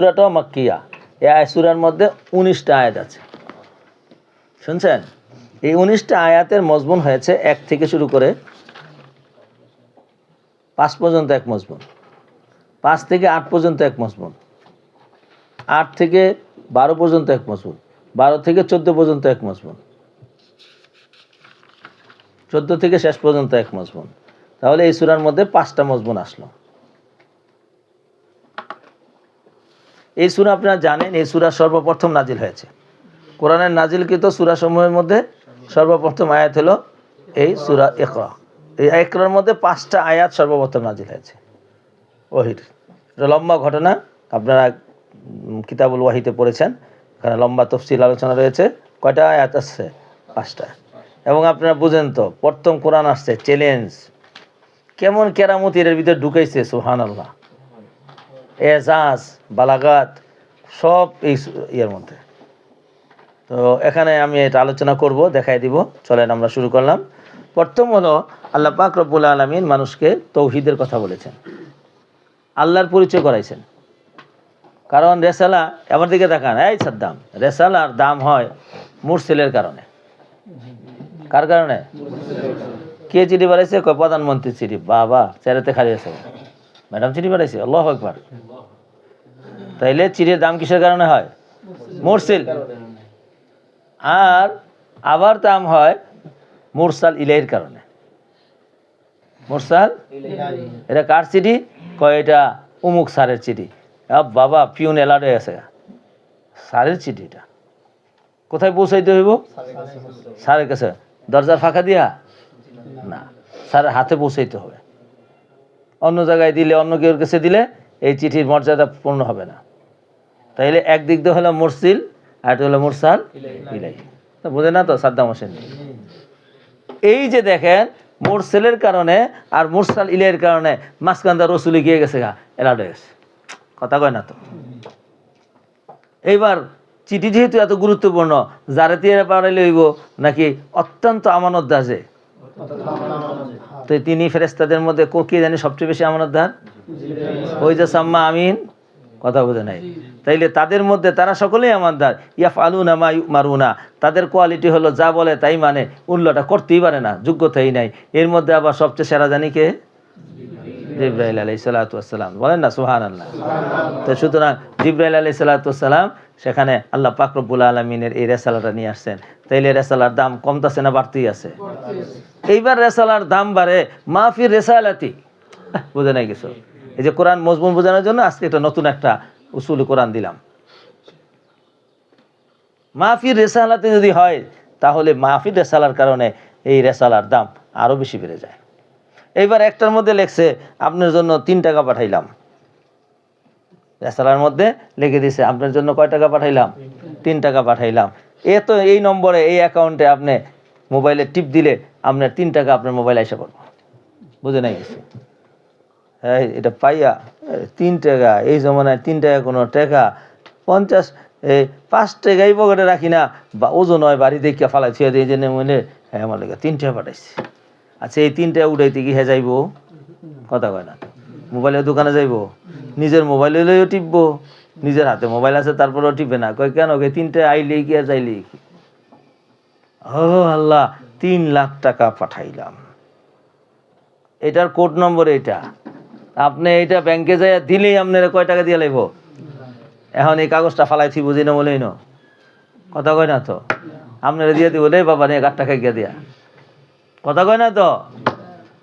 সূরাটাও মাক্কিয়া। এই সূরার মধ্যে 19টা আয়াত আছে, শুনছেন? এই 19টা আয়াতের মজমুন হয়েছে 1 থেকে শুরু করে 5 পর্যন্ত এক মজমুন, 5 থেকে 8 পর্যন্ত এক মজমুন, 8 থেকে 12 পর্যন্ত এক মজমুন, 12 থেকে 14 পর্যন্ত এক মজমুন, 14 থেকে শেষ পর্যন্ত এক মজমুন। তাহলে এই সূরার মধ্যে 5টা মজমুন আসলো। এই সূরা আপনারা জানেন, এই সূরা সর্বপ্রথম নাজিল হয়েছে। কোরআনের নাজিলকৃত সূরাসমূহের মধ্যে সর্বপ্রথম আয়াত হলো এই সূরা ইকরা। এই ইকরার মধ্যে 5টা আয়াত সর্বপ্রথম নাজিল হয়েছে ওহীর। এটা লম্বা ঘটনা, আপনারা কিতাবুল ওয়াহিতে পড়েছেন, এখানে লম্বা তফসিল আলোচনা রয়েছে। কয়টা আয়াত আসছে? 5টা। এবং আপনারা বুঝেন তো, প্রথম কোরআন আসছে চ্যালেঞ্জ, কেমন কেরামতি এর ভিতরে ঢুকাইছে, সুবহানাল্লাহ। এজাজ, বালাগাত সব এই ইয়ের মধ্যে। তো এখানে আমি এটা আলোচনা করব, দেখাই দিব। চলেন আমরা শুরু করলাম। প্রথম হলো আল্লাহ পাক রব্বুল আলামিন মানুষকে তৌহিদের কথা বলেছেন, আল্লাহর পরিচয় করাইছেন। কারণ রেসালা, আমার দিকে দেখান, এই সাদ্দাম, রেসালার দাম হয় মুরসিলের কারণে। কার কারণে? কে চিঠি বাড়াইছে? প্রধানমন্ত্রী চিঠি। বাবা, চেরাতে খালি আছে, ম্যাডাম চিঠি বাড়াইছে, আল্লাহু আকবার। তাইলে চিঠির দাম কিসের কারণে হয়? মুরসিল। আর আবার দাম হয় মুরসাল ইলাইহির কারণে। মুরসাল, এটা কার চিঠি? কয় এটা উমুক স্যারের চিঠি। বাবা, পিউন এলার্ট হয়ে গেছে, স্যারের চিঠি, এটা কোথায় পৌঁছাইতে হইব? স্যারের কাছে। দরজার ফাঁকা দিয়া না, স্যারের হাতে পৌঁছাইতে হবে। অন্য জায়গায় দিলে, অন্য কেউর কাছে দিলে এই চিঠির মর্যাদা পূর্ণ হবে না। তাইলে একদিক দিয়ে হলো মুরসিল, আর এটা হলো মুরসাল ইলাইহি। বুঝে না তো সাদ্দাম হোসেন? এই যে দেখেন, মুরসিলের কারণে আর মুরসাল ইলাইহির কারণে মাঝখানটা রসুলি গিয়ে গেছে, এলার্ট হয়ে গেছে। কথা কয় না তো? এইবার চিঠি যেহেতু এত গুরুত্বপূর্ণ, যারে দিয়ে পাঠাইলে হইব নাকি অত্যন্ত আমানতদার, যে তো তিনি ফেরেশতাদের মধ্যে কে জানি সবচেয়ে বেশি আমানতদার? ওই যে সাম্মা আমিন, কথা বোঝে নাই? তাইলে তাদের মধ্যে তারা সকলেই আমানতদার। ইয়াফআলুনা মা ইউমারুনা, তাদের কোয়ালিটি হলো যা বলে তাই মানে, উল্টোটা করতেই পারে না, যোগ্যতাই নাই। এর মধ্যে আবার সবচেয়ে সেরা জানি কে? জিবরাইল আলাইহিস সালাতু ওয়াস সালাম। বলেন না সুবহানাল্লাহ। তো সুতরাং জিবরাইল আলাইহিস সালাতু ওয়াস সালাম সেখানে আল্লাহ পাক রব্বুল আলামিনের এই রেসালাটা নিয়ে আসছেন। তাইলে রেসালার দাম কমতাছে না বাড়তেই আছে? এইবার রেসালার দাম বাড়ে মাহফির রেসালাতি। বুঝে নাই কিছু? এই যে কোরআন মজমুন বোঝানোর জন্য আজকে একটা নতুন একটা উসুল কোরআন দিলাম। মাহফির রেসালাতে যদি হয়, তাহলে মাহফির রেসালার কারণে এই রেসালার দাম আরো বেশি বেড়ে যায়। এইবার একটার মধ্যে লেখছে আপনার জন্য 3 টাকা পাঠাইলাম, রেসালার মধ্যে লিখে দিছে আপনার জন্য কয় টাকা পাঠাইলাম? 3 টাকা পাঠাইলাম। তো এই নম্বরে, এই অ্যাকাউন্টে আপনি মোবাইলে টিপ দিলে আপনার 3 টাকা আপনার মোবাইলে এসে পড়বে। বুঝে নাই কিছু? হ্যাঁ, এটা পাইয়া 3 টাকা, এই জমানায় 3 টাকা কোনো টাকা। 5 টাকাই পকেটে রাখি না, বা ওজন হয় বাড়ি দেখে ফালাই ছুঁয়ে দিয়ে জেনে মনে, হ্যাঁ আমার লেগে 3 টাকা পাঠাইছি। আচ্ছা, এই 3 টাকা উঠাইতে কি হ্যাঁ যাইব? কথা কয় না? মোবাইলের দোকানে যাইব, নিজের মোবাইল হইলেও টিপবো, নিজের হাতে মোবাইল আছে তারপরেও টিপবে না। কয় কেন? 3 টাকা আইলেই কি আর যাইলেই কি? ও আল্লাহ, 3 লাখ টাকা পাঠাইলাম। এটার কোড নম্বর এইটা। আপনি এইটা ব্যাংকে যাইয়া দিলেই আপনার কয় টাকা দিয়ে লাইব? এখন এই কাগজটা ফালাইছি বুঝি না বলেই না, কথা কয় না তো? আপনারা দিয়ে দিব, রে বাবা নিয়ে 8 টাকা গিয়ে দিয়া, কথা কয় না তো?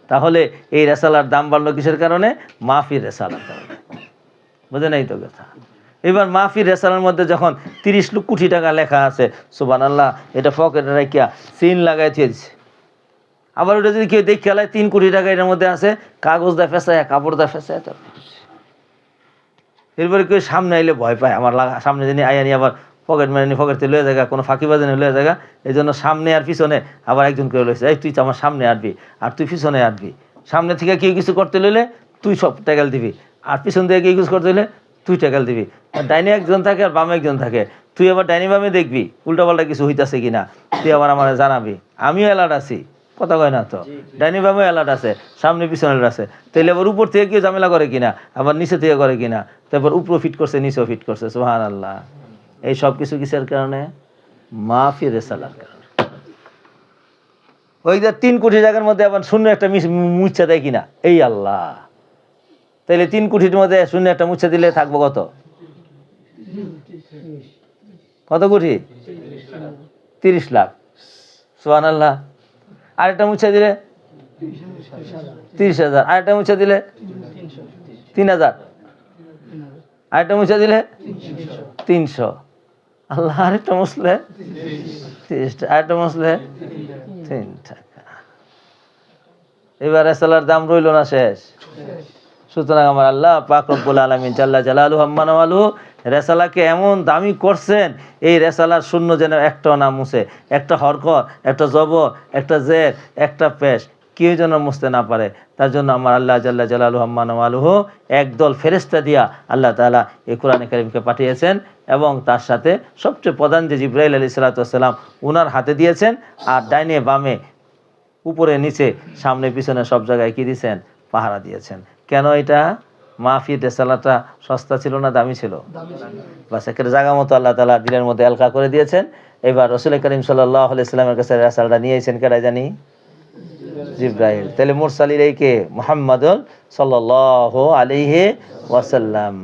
তাহলে এই রেসালার দাম বাড়লো কিসের কারণে? মাহফির রেসালার কারণে। বুঝে নাই তো কথা? এবার মাহফির রেসালার মধ্যে যখন 30 কোটি টাকা লেখা আছে, সুবহানাল্লাহ, এটা পকেটে রাখিয়া সিন লাগাই দিয়ে দিচ্ছে। আবার ওটা যদি কেউ দেখে খেলায় 3 কোটি টাকা এটার মধ্যে আছে, কাগজ দা ফেঁসায়, কাপড় দা ফেঁসায়। এরপরে কেউ সামনে আইলে ভয় পায়, আমার সামনে যিনি আইয়ানি আবার পকেট মারি পকেট থেকে লয়ে জায়গা, কোনো ফাঁকি বাজানি লয়ে জায়গা। এই জন্য সামনে আর পিছনে আবার একজন কেউ লইছে, এই তুই তো আমার সামনে আটবি আর তুই পিছনে আটবি। সামনে থেকে কেউ কিছু করতে লইলে তুই সব ট্যাকেল দিবি, আর পিছন থেকে কেউ কিছু করতে হইলে তুই ট্যাকেল দিবি। ডাইনে একজন থাকে আর বামে একজন থাকে, তুই আবার ডাইনি বামে দেখবি উল্টাপাল্টা কিছু হইতাছে কিনা, তুই আবার আমার জানাবি। আমিও অ্যালার্ট আছি, কথা কয় না তো, ডাইনি বামে অ্যালার্ট আছে, সামনে পিছনে অ্যালার্ট আছে, তাহলে আবার উপর থেকে কেউ ঝামেলা করে কিনা, আবার নিচে থেকে করে কিনা, তারপর উপরও ফিট করছে নিচেও ফিট করছে, সুবহানাল্লাহ। এই সব কিছু কিসের কারণে? মাফি রেসালার কারণে। ওই যে 3 কোটি জায়গার মধ্যে আবার শূন্য একটা মুচ্ছা দেয় কিনা, এই আল্লাহ। তাহলে 3 কোটির মধ্যে শূন্য একটা মুচ্ছা দিলে থাকবো কত? কত কোটি? 30 লাখ। সুবহানাল্লাহ। আরেকটা মুচ্ছা দিলে 30,000, আরেকটা মুচ্ছা দিলে 3,000, আরেকটা মুচ্ছা দিলে 300। আল্লাহ, আরেকটা মুছলে 30 টাকা, আরেকটা মুছলে 3 টাকা। এবার রেসালার দাম রইল না শেষ। সুতরাং আমার আল্লাহ পাক রব্বুল আলামিন জাল্লা জালালুহু আম্মা নাওয়ালুহু রেসালাকে এমন দামি করছেন, এই রেসালার শূন্য যেন একটাও না মুছে, একটা হরকত, একটা জবর, একটা জের, একটা পেশ কেউ যেন মুছতে না পারে। তার জন্য আমার আল্লাহ জাল্লা জালালুহু আম্মা নাওয়ালুহু একদল ফেরেশতা দিয়া আল্লাহ তাআলা এই কোরআনে কারীমকে পাঠিয়েছেন, এবং তার সাথে সবচেয়ে প্রধান যে জিবরাইল আলাইহিস সালাতু ওয়াস সালাম উনার হাতে দিয়েছেন, আর ডাইনে বামে উপরে নিচে সামনে পিছনে সব জায়গায় কি দিয়েছেন? পাহারা দিয়েছেন। কেন? এটা মাহফিল রেসালাটা সস্তা ছিল না দামি ছিল? বাস একটা জায়গা মতো আল্লাহ তাআলা দিলের মধ্যে এলকা করে দিয়েছেন। এবার রাসূল করিম সাল্লাল্লাহু আলাইহি সাল্লামের কাছে রেসালাটা নিয়েছেন কেডা জানি? জিবরাইল। তাহলে মুরসালির এই কে? মুহাম্মাদুন সাল্লাল্লাহু আলাইহি ওয়াসাল্লাম।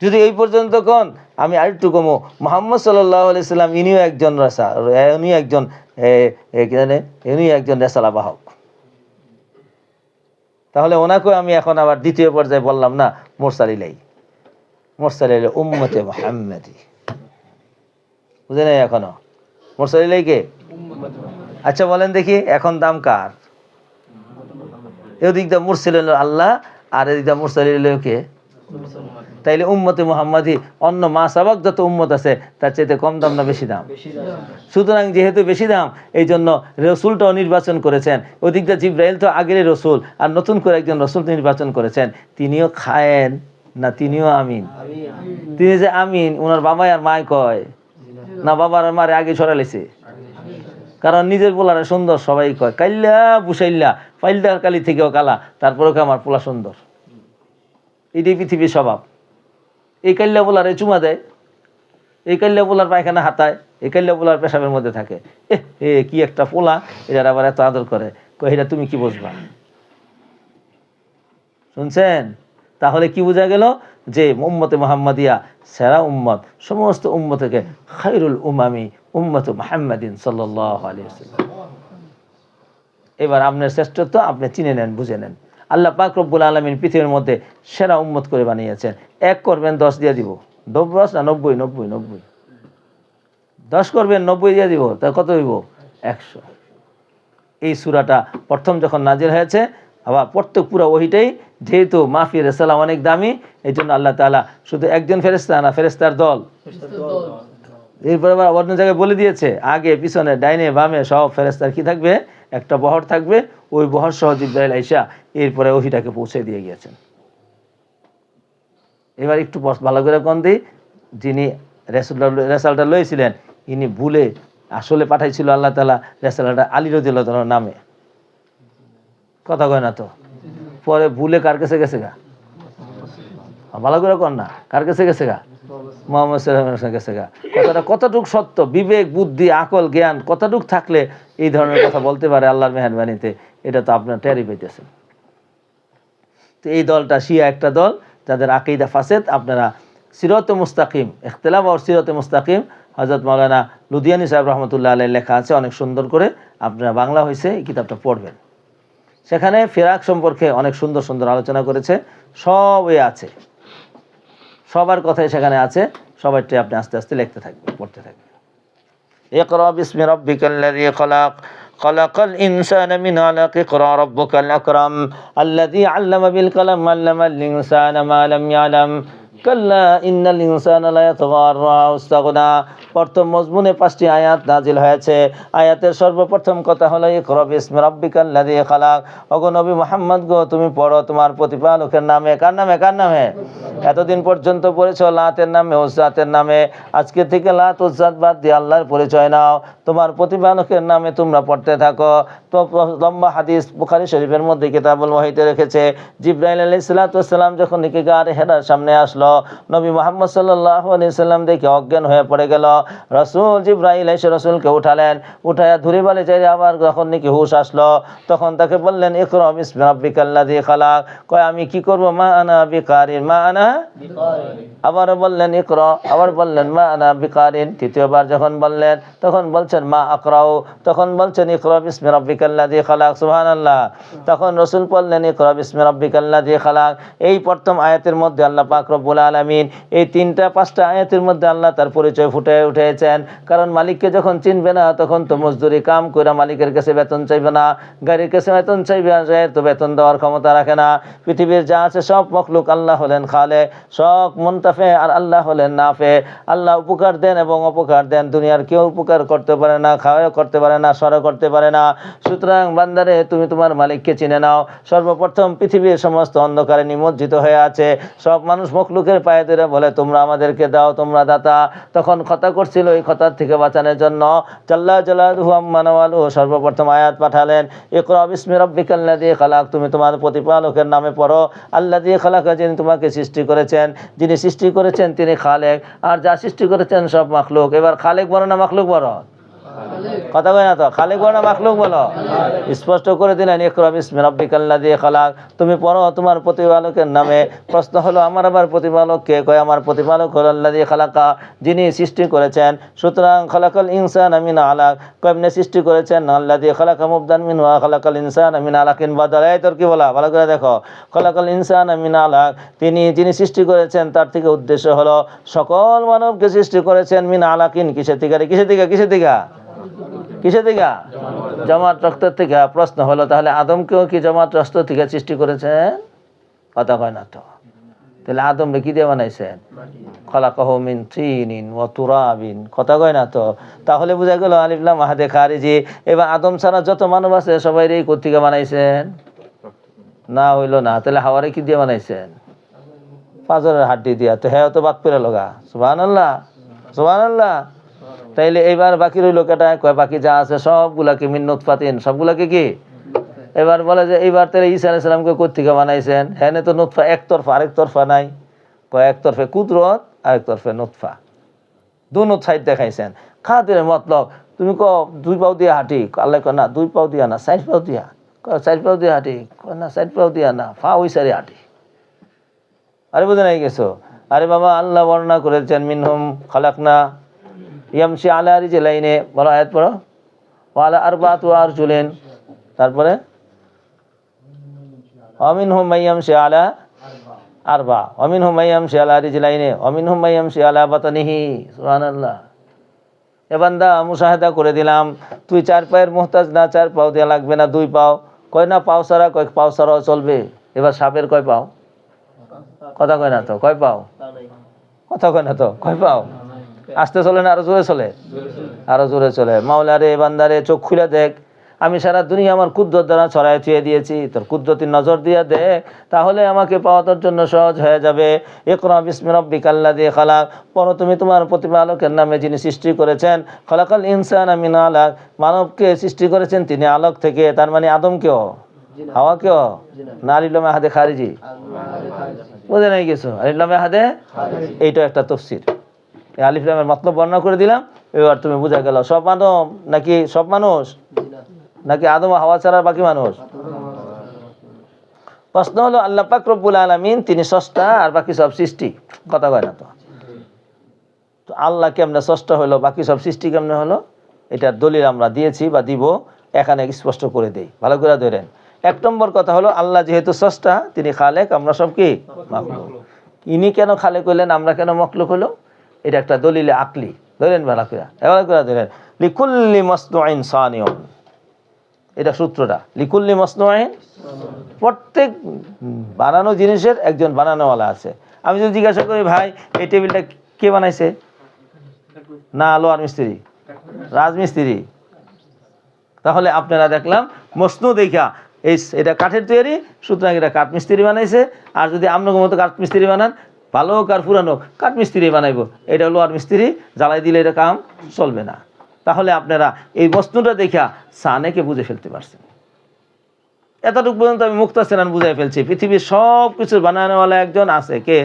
যদি এই পর্যন্ত কোন, আমি আরেকটু কমো, মুহাম্মদ সাল্লাল্লাহু আলাইহি সাল্লাম ইনিও একজন রাসূল, ইনিও একজন রেসালা বাহক। তাহলে ওনাকে আমি এখন আবার দ্বিতীয় পর্যায়ে বললাম না মুরসালিলাই, মুরসালিল উম্মতে মুহাম্মাদি, বুঝে নাই এখনো? মুরসালিলাই কে? আচ্ছা বলেন দেখি, এখন দাম কার? এদিক দা মুরসালিল আল্লাহ, আর এদিক দা মুরসালিল কে? তাইলে উম্মতে মুহাম্মাদি অন্য মা সাবাক যত উম্মত আছে তার চাইতে কম দাম না বেশি দাম? সুতরাং যেহেতু বেশি দাম, এই জন্য রসুলটাও নির্বাচন করেছেন। ওদিকটা জিবরাইল তো আগের রসুল, আর নতুন করে একজন রসুল নির্বাচন করেছেন। তিনিও খায়েন না তিনিও আমিন? তিনি যে আমিন, ওনার বাবাই আর মায় কয় না? বাবার আর মারে আগে ছড়ালেছে, কারণ নিজের পোলারে সুন্দর সবাই কয়, কাইল্লা বুসাইল্লা ফাইলদার কালি থেকেও কালা, তারপরেও আমার পোলা সুন্দর। এটাই পৃথিবীর স্বভাব। এই কাল্লা বোলারে চুমা দেয়, এই কাল্লা বোলার পায়খানা হাতায়, এই কাল্লা বোলার পেশাবের মধ্যে থাকে। কি একটা পোলা, এটার আবার এত আদর করে। এটা তুমি কি বুঝবা? শুনছেন? তাহলে কি বোঝা গেল? যে উম্মতে মুহাম্মাদিয়া সেরা উম্মত, সমস্ত উম্মত থেকে খায়রুল উমামি উম্মতে মুহাম্মাদিন সাল্লাল্লাহু আলাইহি ওয়াসাল্লাম। এবার আপনার শ্রেষ্ঠত্ব আপনি চিনে নেন, বুঝে নেন। আল্লাহ পাক রব্বুল আলামিন পৃথিবীর মধ্যে সেরা উম্মত করে বানিয়েছেন। 1 করবেন 10 দিয়ে দিব, 10 না 90, 90, 90, 10 করবেন 90 দিয়ে দিব, তা কত হইব? 100। এই সূরাটা প্রথম যখন নাজিল হয়েছে, আবার প্রত্যেক পুরো ওহিটাই যেহেতু মাহফিল রেসালা অনেক দামি, এই জন্য আল্লাহ তাআলা শুধু একজন ফেরেশতা না, ফেরেশতার দল। এরপর আবার অন্য জায়গায় বলে দিয়েছে, আগে পিছনে ডাইনে বামে সব ফেরেশতার কি থাকবে? একটা বহর থাকবে। ওই বহর সহ জিবরাইল আইসা এরপরে ওহিটাকে পৌঁছে দিয়ে গিয়েছেন। এবার একটু ভালো করে কোন দিই, যিনি রেসালটা লইছিলেন, ইনি ভুলে আসলে পাঠাইছিল আল্লাহ তাআলা রেসালাটা আলী রাদিয়াল্লাহু তাআলার নামে। কথা কয় না তো? পরে ভুলে কার কাছে গেছে গা? ভালো করে কর না, কার কাছে গেছে গা? মুহাম্মদ সাল্লাল্লাহু আলাইহি ওয়াসাল্লামের কাছে গা। কথাটা কতটুক সত্য, বিবেক বুদ্ধি আকল জ্ঞান কতটুক থাকলে এই ধরনের কথা বলতে পারে আল্লাহর মেহেরবানিতে, এটা তো আপনার টেরি পাইতেছেন। তো এই দলটা শিয়া একটা দল, যাদের আকীদা ফাসেদ। আপনারা সিরাতে মুস্তাকিম, ইখতিলাফ আর সিরাতে মুস্তাকিম, হযরত মাওলানা লুধিয়ানি সাহেব রহমতুল্লাহ আলাইহি লেখা আছে অনেক সুন্দর করে, আপনারা বাংলা হয়েছে এই কিতাবটা পড়বেন। সেখানে ফিরাক সম্পর্কে অনেক সুন্দর সুন্দর আলোচনা করেছে, সবই আছে, সবার কথাই সেখানে আছে। সবাইটাই আপনি আস্তে আস্তে লিখতে থাকবেন, পড়তে থাকবেন। ইকরা বিসমি রাব্বিকাল্লাযী খলাক, খলাকাল ইনসানা মিন আলাক, ইকরা রাব্বুকাল আকরাম, আল্লাযী আল্লামা বিল কলম, আল্লামাল ইনসানা মা লাম ইয়ালাম, কাল্লা ইন্নাল ইনসানা লা ইয়াতগা আন রাআহু ইস্তাগনা, প্রথম মজমুনে 5টি আয়াত নাজিল হয়েছে। আয়াতের সর্বপ্রথম কথা হলো ইকরা বিসমি রাব্বিকাল্লাযী খালাক। ওগো নবী মুহাম্মদ গো, তুমি পড়ো তোমার প্রতিপালকের নামে। কার নামে? কার নামে? এতদিন পর্যন্ত পড়েছো লাতের নামে, উজ্জাতের নামে। আজকে থেকে লাত উজ্জাত বাদ দিয়ে আল্লাহর পরিচয় নাও, তোমার প্রতিপালকের নামে তোমরা পড়তে থাকো। তো লম্বা হাদিস বুখারী শরীফের মধ্যে কিতাবুল ওয়াহিতে রেখেছে, জিবরাইল আলাইহিস সালাম যখন নাকি গারে হেরার সামনে আসলো, নবী মুহাম্মদ সাল্লাল্লাহু আলাইহি সাল্লাম দেখে অজ্ঞান হয়ে পড়ে গেল। রাসূল জিবরাইল এসে রাসূলকে উঠালেন, উঠায়া ধরে বলে চাই আবার যখন নাকি হুঁশ আসলো, তখন তাকে বললেন ইকরা বিসমি রাব্বিকাল্লাযী খালাক। কয় আমি কি করব? মা আনা বিকারিন, মা আনা বিকারিন। আবার বললেন ইকরা, আবার বললেন মা আনা বিকারিন। তৃতীয়বার যখন বললেন তখন বলছেন মা আকরাউ, তখন বলছেন ইকরা বিসমি রাব্বিকাল্লাযী খালাক। সুবহানাল্লাহ। তখন রাসূল বললেন ইকরা বিসমি রাব্বিকাল্লাযী খালাক। এই প্রথম আয়াতের মধ্যে আল্লাহ পাক রব্বুল আলামিন এই 5টা আয়াতের মধ্যে আল্লাহ তার পরিচয় ফুটে উঠেছেন। কারণ মালিককে যখন চিনবে না তখন তো মজদুরি কাম করে মালিকের কাছে বেতন চাইবে না, গাড়ির কাছে বেতন চাইবে, তো বেতন দেওয়ার ক্ষমতা রাখে না। পৃথিবীর যা আছে সব মখলুক, আল্লাহ হলেন খালে, সব মুনতাফে আর আল্লাহ হলেন নাফে। আল্লাহ উপকার দেন এবং অপকার দেন, দুনিয়ার কেউ উপকার করতে পারে না, খাওয়া করতে পারে না, সরা করতে পারে না। সুতরাং বান্দারে তুমি তোমার মালিককে চিনে নাও। সর্বপ্রথম পৃথিবীর সমস্ত অন্ধকারে নিমজ্জিত হয়ে আছে, সব মানুষ মখলুকের পায়ে ধরে বলে তোমরা আমাদেরকে দাও, তোমরা দাতা। তখন খতা করছিল, এই খতার থেকে বাঁচানোর জন্য জাল্লা জালালুহু আম্মা নাওয়ালুহু সর্বপ্রথম আয়াত পাঠালেন ইকরা বিসমি রাব্বিকাল্লাযী খালাক। তুমি তোমার প্রতিপালকের নামে পড়ো। আল্লাযী খালাক, যিনি তোমাকে সৃষ্টি করেছেন, যিনি সৃষ্টি করেছেন তিনি খালেক, আর যা সৃষ্টি করেছেন সব মাখলুক। এবার খালেক বলো না মাখলুক বলো? কথা কয় না তো, খালেক বলো না মাখলুক বলো? স্পষ্ট করে দিলেন ইকরা বিসমি রাব্বিকাল্লাযী খালাক, তুমি পড়ো তোমার প্রতিপালকের নামে। প্রশ্ন হলো আমার আবার প্রতিপালক কে? কয় আমার প্রতিপালক হলো আল্লাযী খালাকা, যিনি সৃষ্টি করেছেন। সুতরাং খালাকাল ইনসানা মিন আলাক, কেমনে সৃষ্টি করেছেন? আল্লাযী খালাকা মুবদান মিন ওয়া খালাকাল ইনসানা মিন আলাকিন বাদাল। এই তোর কি বলা, ভালো করে দেখো। খালাকাল ইনসানা মিন আলাক, তিনি যিনি সৃষ্টি করেছেন তার থেকে উদ্দেশ্য হলো সকল মানবকে সৃষ্টি করেছেন মিন আলাকিন, কিসের থেকে? কিসের থেকে? কিসের থেকে? কিসের থেকে? জমাট রক্তের থেকে। প্রশ্ন হলো তাহলে আদমকেও কি জমাট রক্ত থেকে সৃষ্টি করেছেন? কথা কয় না তো। তাহলে আদমরে কি দিয়ে বানাইছেন? খালাকাহু মিন তিনিন ওয়া তুরাবিন। কথা কয় না তো। তাহলে বোঝা গেল আলিফ লাম মাহাদে খারিজি। এবার আদম ছাড়া যত মানব আছে সবাই এই কোত্থেকে বানাইছেন? না হইল না। তাহলে হাওয়ারে কি দিয়ে বানাইছেন? পাঁজরের হাড্ডি দিয়া। তো হ্যাঁ তো বাদ পেরে লগা। সুবহানাল্লাহ, সুবহানাল্লাহ। তাইলে এইবার বাকি রইল কেটা? কয় বাকি যা আছে সবগুলাকে মিন নুতফাতিন, সবগুলাকে কি? এবার বলে যে এইবার তাহলে ঈসা আলাইহিস সালামকে কোত্থেকে বানাইছেন? হ্যাঁ তো নুতফা একতরফা, আরেক তরফা নাই। কয় একতরফে কুদরত, আরেক তরফে নুতফা, দুনো সাইড দেখাইছেন। খাতিরে মতলব তুমি ক 2 পাও দিয়ে হাঁটি, আল্লাহ কয় না 2 পাও দিয়া না 4 পাও দিয়া। কয় 4 পাও দিয়ে হাঁটি, কয় না 4 পাও দিয়া না, ফা ওই সারি হাঁটি। আরে বুঝে নাই গেছো? আরে বাবা আল্লাহ বর্ণনা করেছেন মিনহুম খালাকনা ইয়ামশি আলা রিজলাইনে। বলো আয়াত পড়ো। ওয়ালা আরবাতু আরজুলিন। তারপরে ওয়ামিনহুম মাইয়ামশি আলা আরবা, ওয়ামিনহুম মাইয়ামশি আলা রিজলাইনে, ওয়ামিনহুম মাইয়ামশি আলা বাতনিহি। সুবহানাল্লাহ। এ বান্দা মুশাহাদা করে দিলাম, তুই 4 পায়ের মুহতাজ না, 4 পাও দেয়া লাগবে না, 2 পাও। কয় না পাও ছাড়া, কয় পাও ছাড়াও চলবে। এবার সাপের কয় পাও? কথা কয় না তো, কয় পাও? কথা কয় না তো, কয় পাও? আস্তে চলে না আরো জোরে চলে? আরো জোরে চলে। মাওলারে বান্দারে চোখ খুলে দেখ, আমি সারা দুনিয়া আমার কুদরত দ্বারা ছড়ায় ছুঁয়ে দিয়েছি, তোর কুদরতির নজর দিয়ে দেখ, তাহলে আমাকে পাওয়ার জন্য সহজ হয়ে যাবে। ইকরা বিসমি রাব্বিকাল্লাযী খালাক, পড়ো তুমি তোমার প্রতিপালকের নামে যিনি সৃষ্টি করেছেন। খালাকাল ইনসানা মিন আলাক, মানবকে সৃষ্টি করেছেন তিনি আলোক থেকে। তার মানে আদমকেও, হাওয়াকেও না? আলিফ লাম হাদে খারিজি। বুঝে নাই কিছু? আলিফ লাম হাদে, এইটা একটা তাফসীর। এই আলিফ লামের মতলব বর্ণনা করে দিলাম। এবার তুমি বুঝা গেল সব আদম নাকি সব মানুষ, নাকি আদম হাওয়া ছাড়া বাকি মানুষ? প্রশ্ন হলো আল্লাহ পাক রব্বুল আলামিন তিনি স্রষ্টা আর বাকি সব সৃষ্টি। কথা কয় না তো। তো আল্লাহ কেমনে স্রষ্টা হলো, বাকি সব সৃষ্টি কেমনে হলো, এটার দলিল আমরা দিয়েছি বা দিব, এখানে স্পষ্ট করে দেই, ভালো করে ধরেন। 1 নম্বর কথা হলো আল্লাহ যেহেতু স্রষ্টা তিনি খালেক, আমরা সব কি মাখলুক। ইনি কেন খালেক হইলেন, আমরা কেন মাখলুক হলো, এটা একটা দলিলে আকলি। ধরেন ভালো করে, ভালো করে ধরেন। লিকুল্লি মাসনুইন সানিউন, এটা সূত্রটা। লিকুল্লি মাসনুইন, প্রত্যেক বানানো জিনিসের একজন বানানোওয়ালা আছে। আমি যদি জিজ্ঞাসা করি ভাই এই টেবিলটা কে বানাইছে, না লোহার মিস্ত্রি, রাজমিস্ত্রি। তাহলে আপনারা দেখলাম মসনু দেখা এটা কাঠের তৈরি, সুতরাং এটা কাঠ মিস্ত্রি বানাইছে। আর যদি আপনার মতো কাঠ মিস্ত্রি বানান, ভালো কার পুরানো কাঠ মিস্ত্রি বানাইব, এটা লোহার মিস্ত্রি জ্বালাই দিলে এটা কাম চলবে না। তাহলে আপনারা এই মসনুটা দেখা সানেকে বুঝে ফেলতে পারছেন। এতটুকু পর্যন্ত আমি মুক্তাসিরান বুঝাই ফেলছি। পৃথিবীর সব কিছুর বানানোওয়ালা একজন আছে, কে?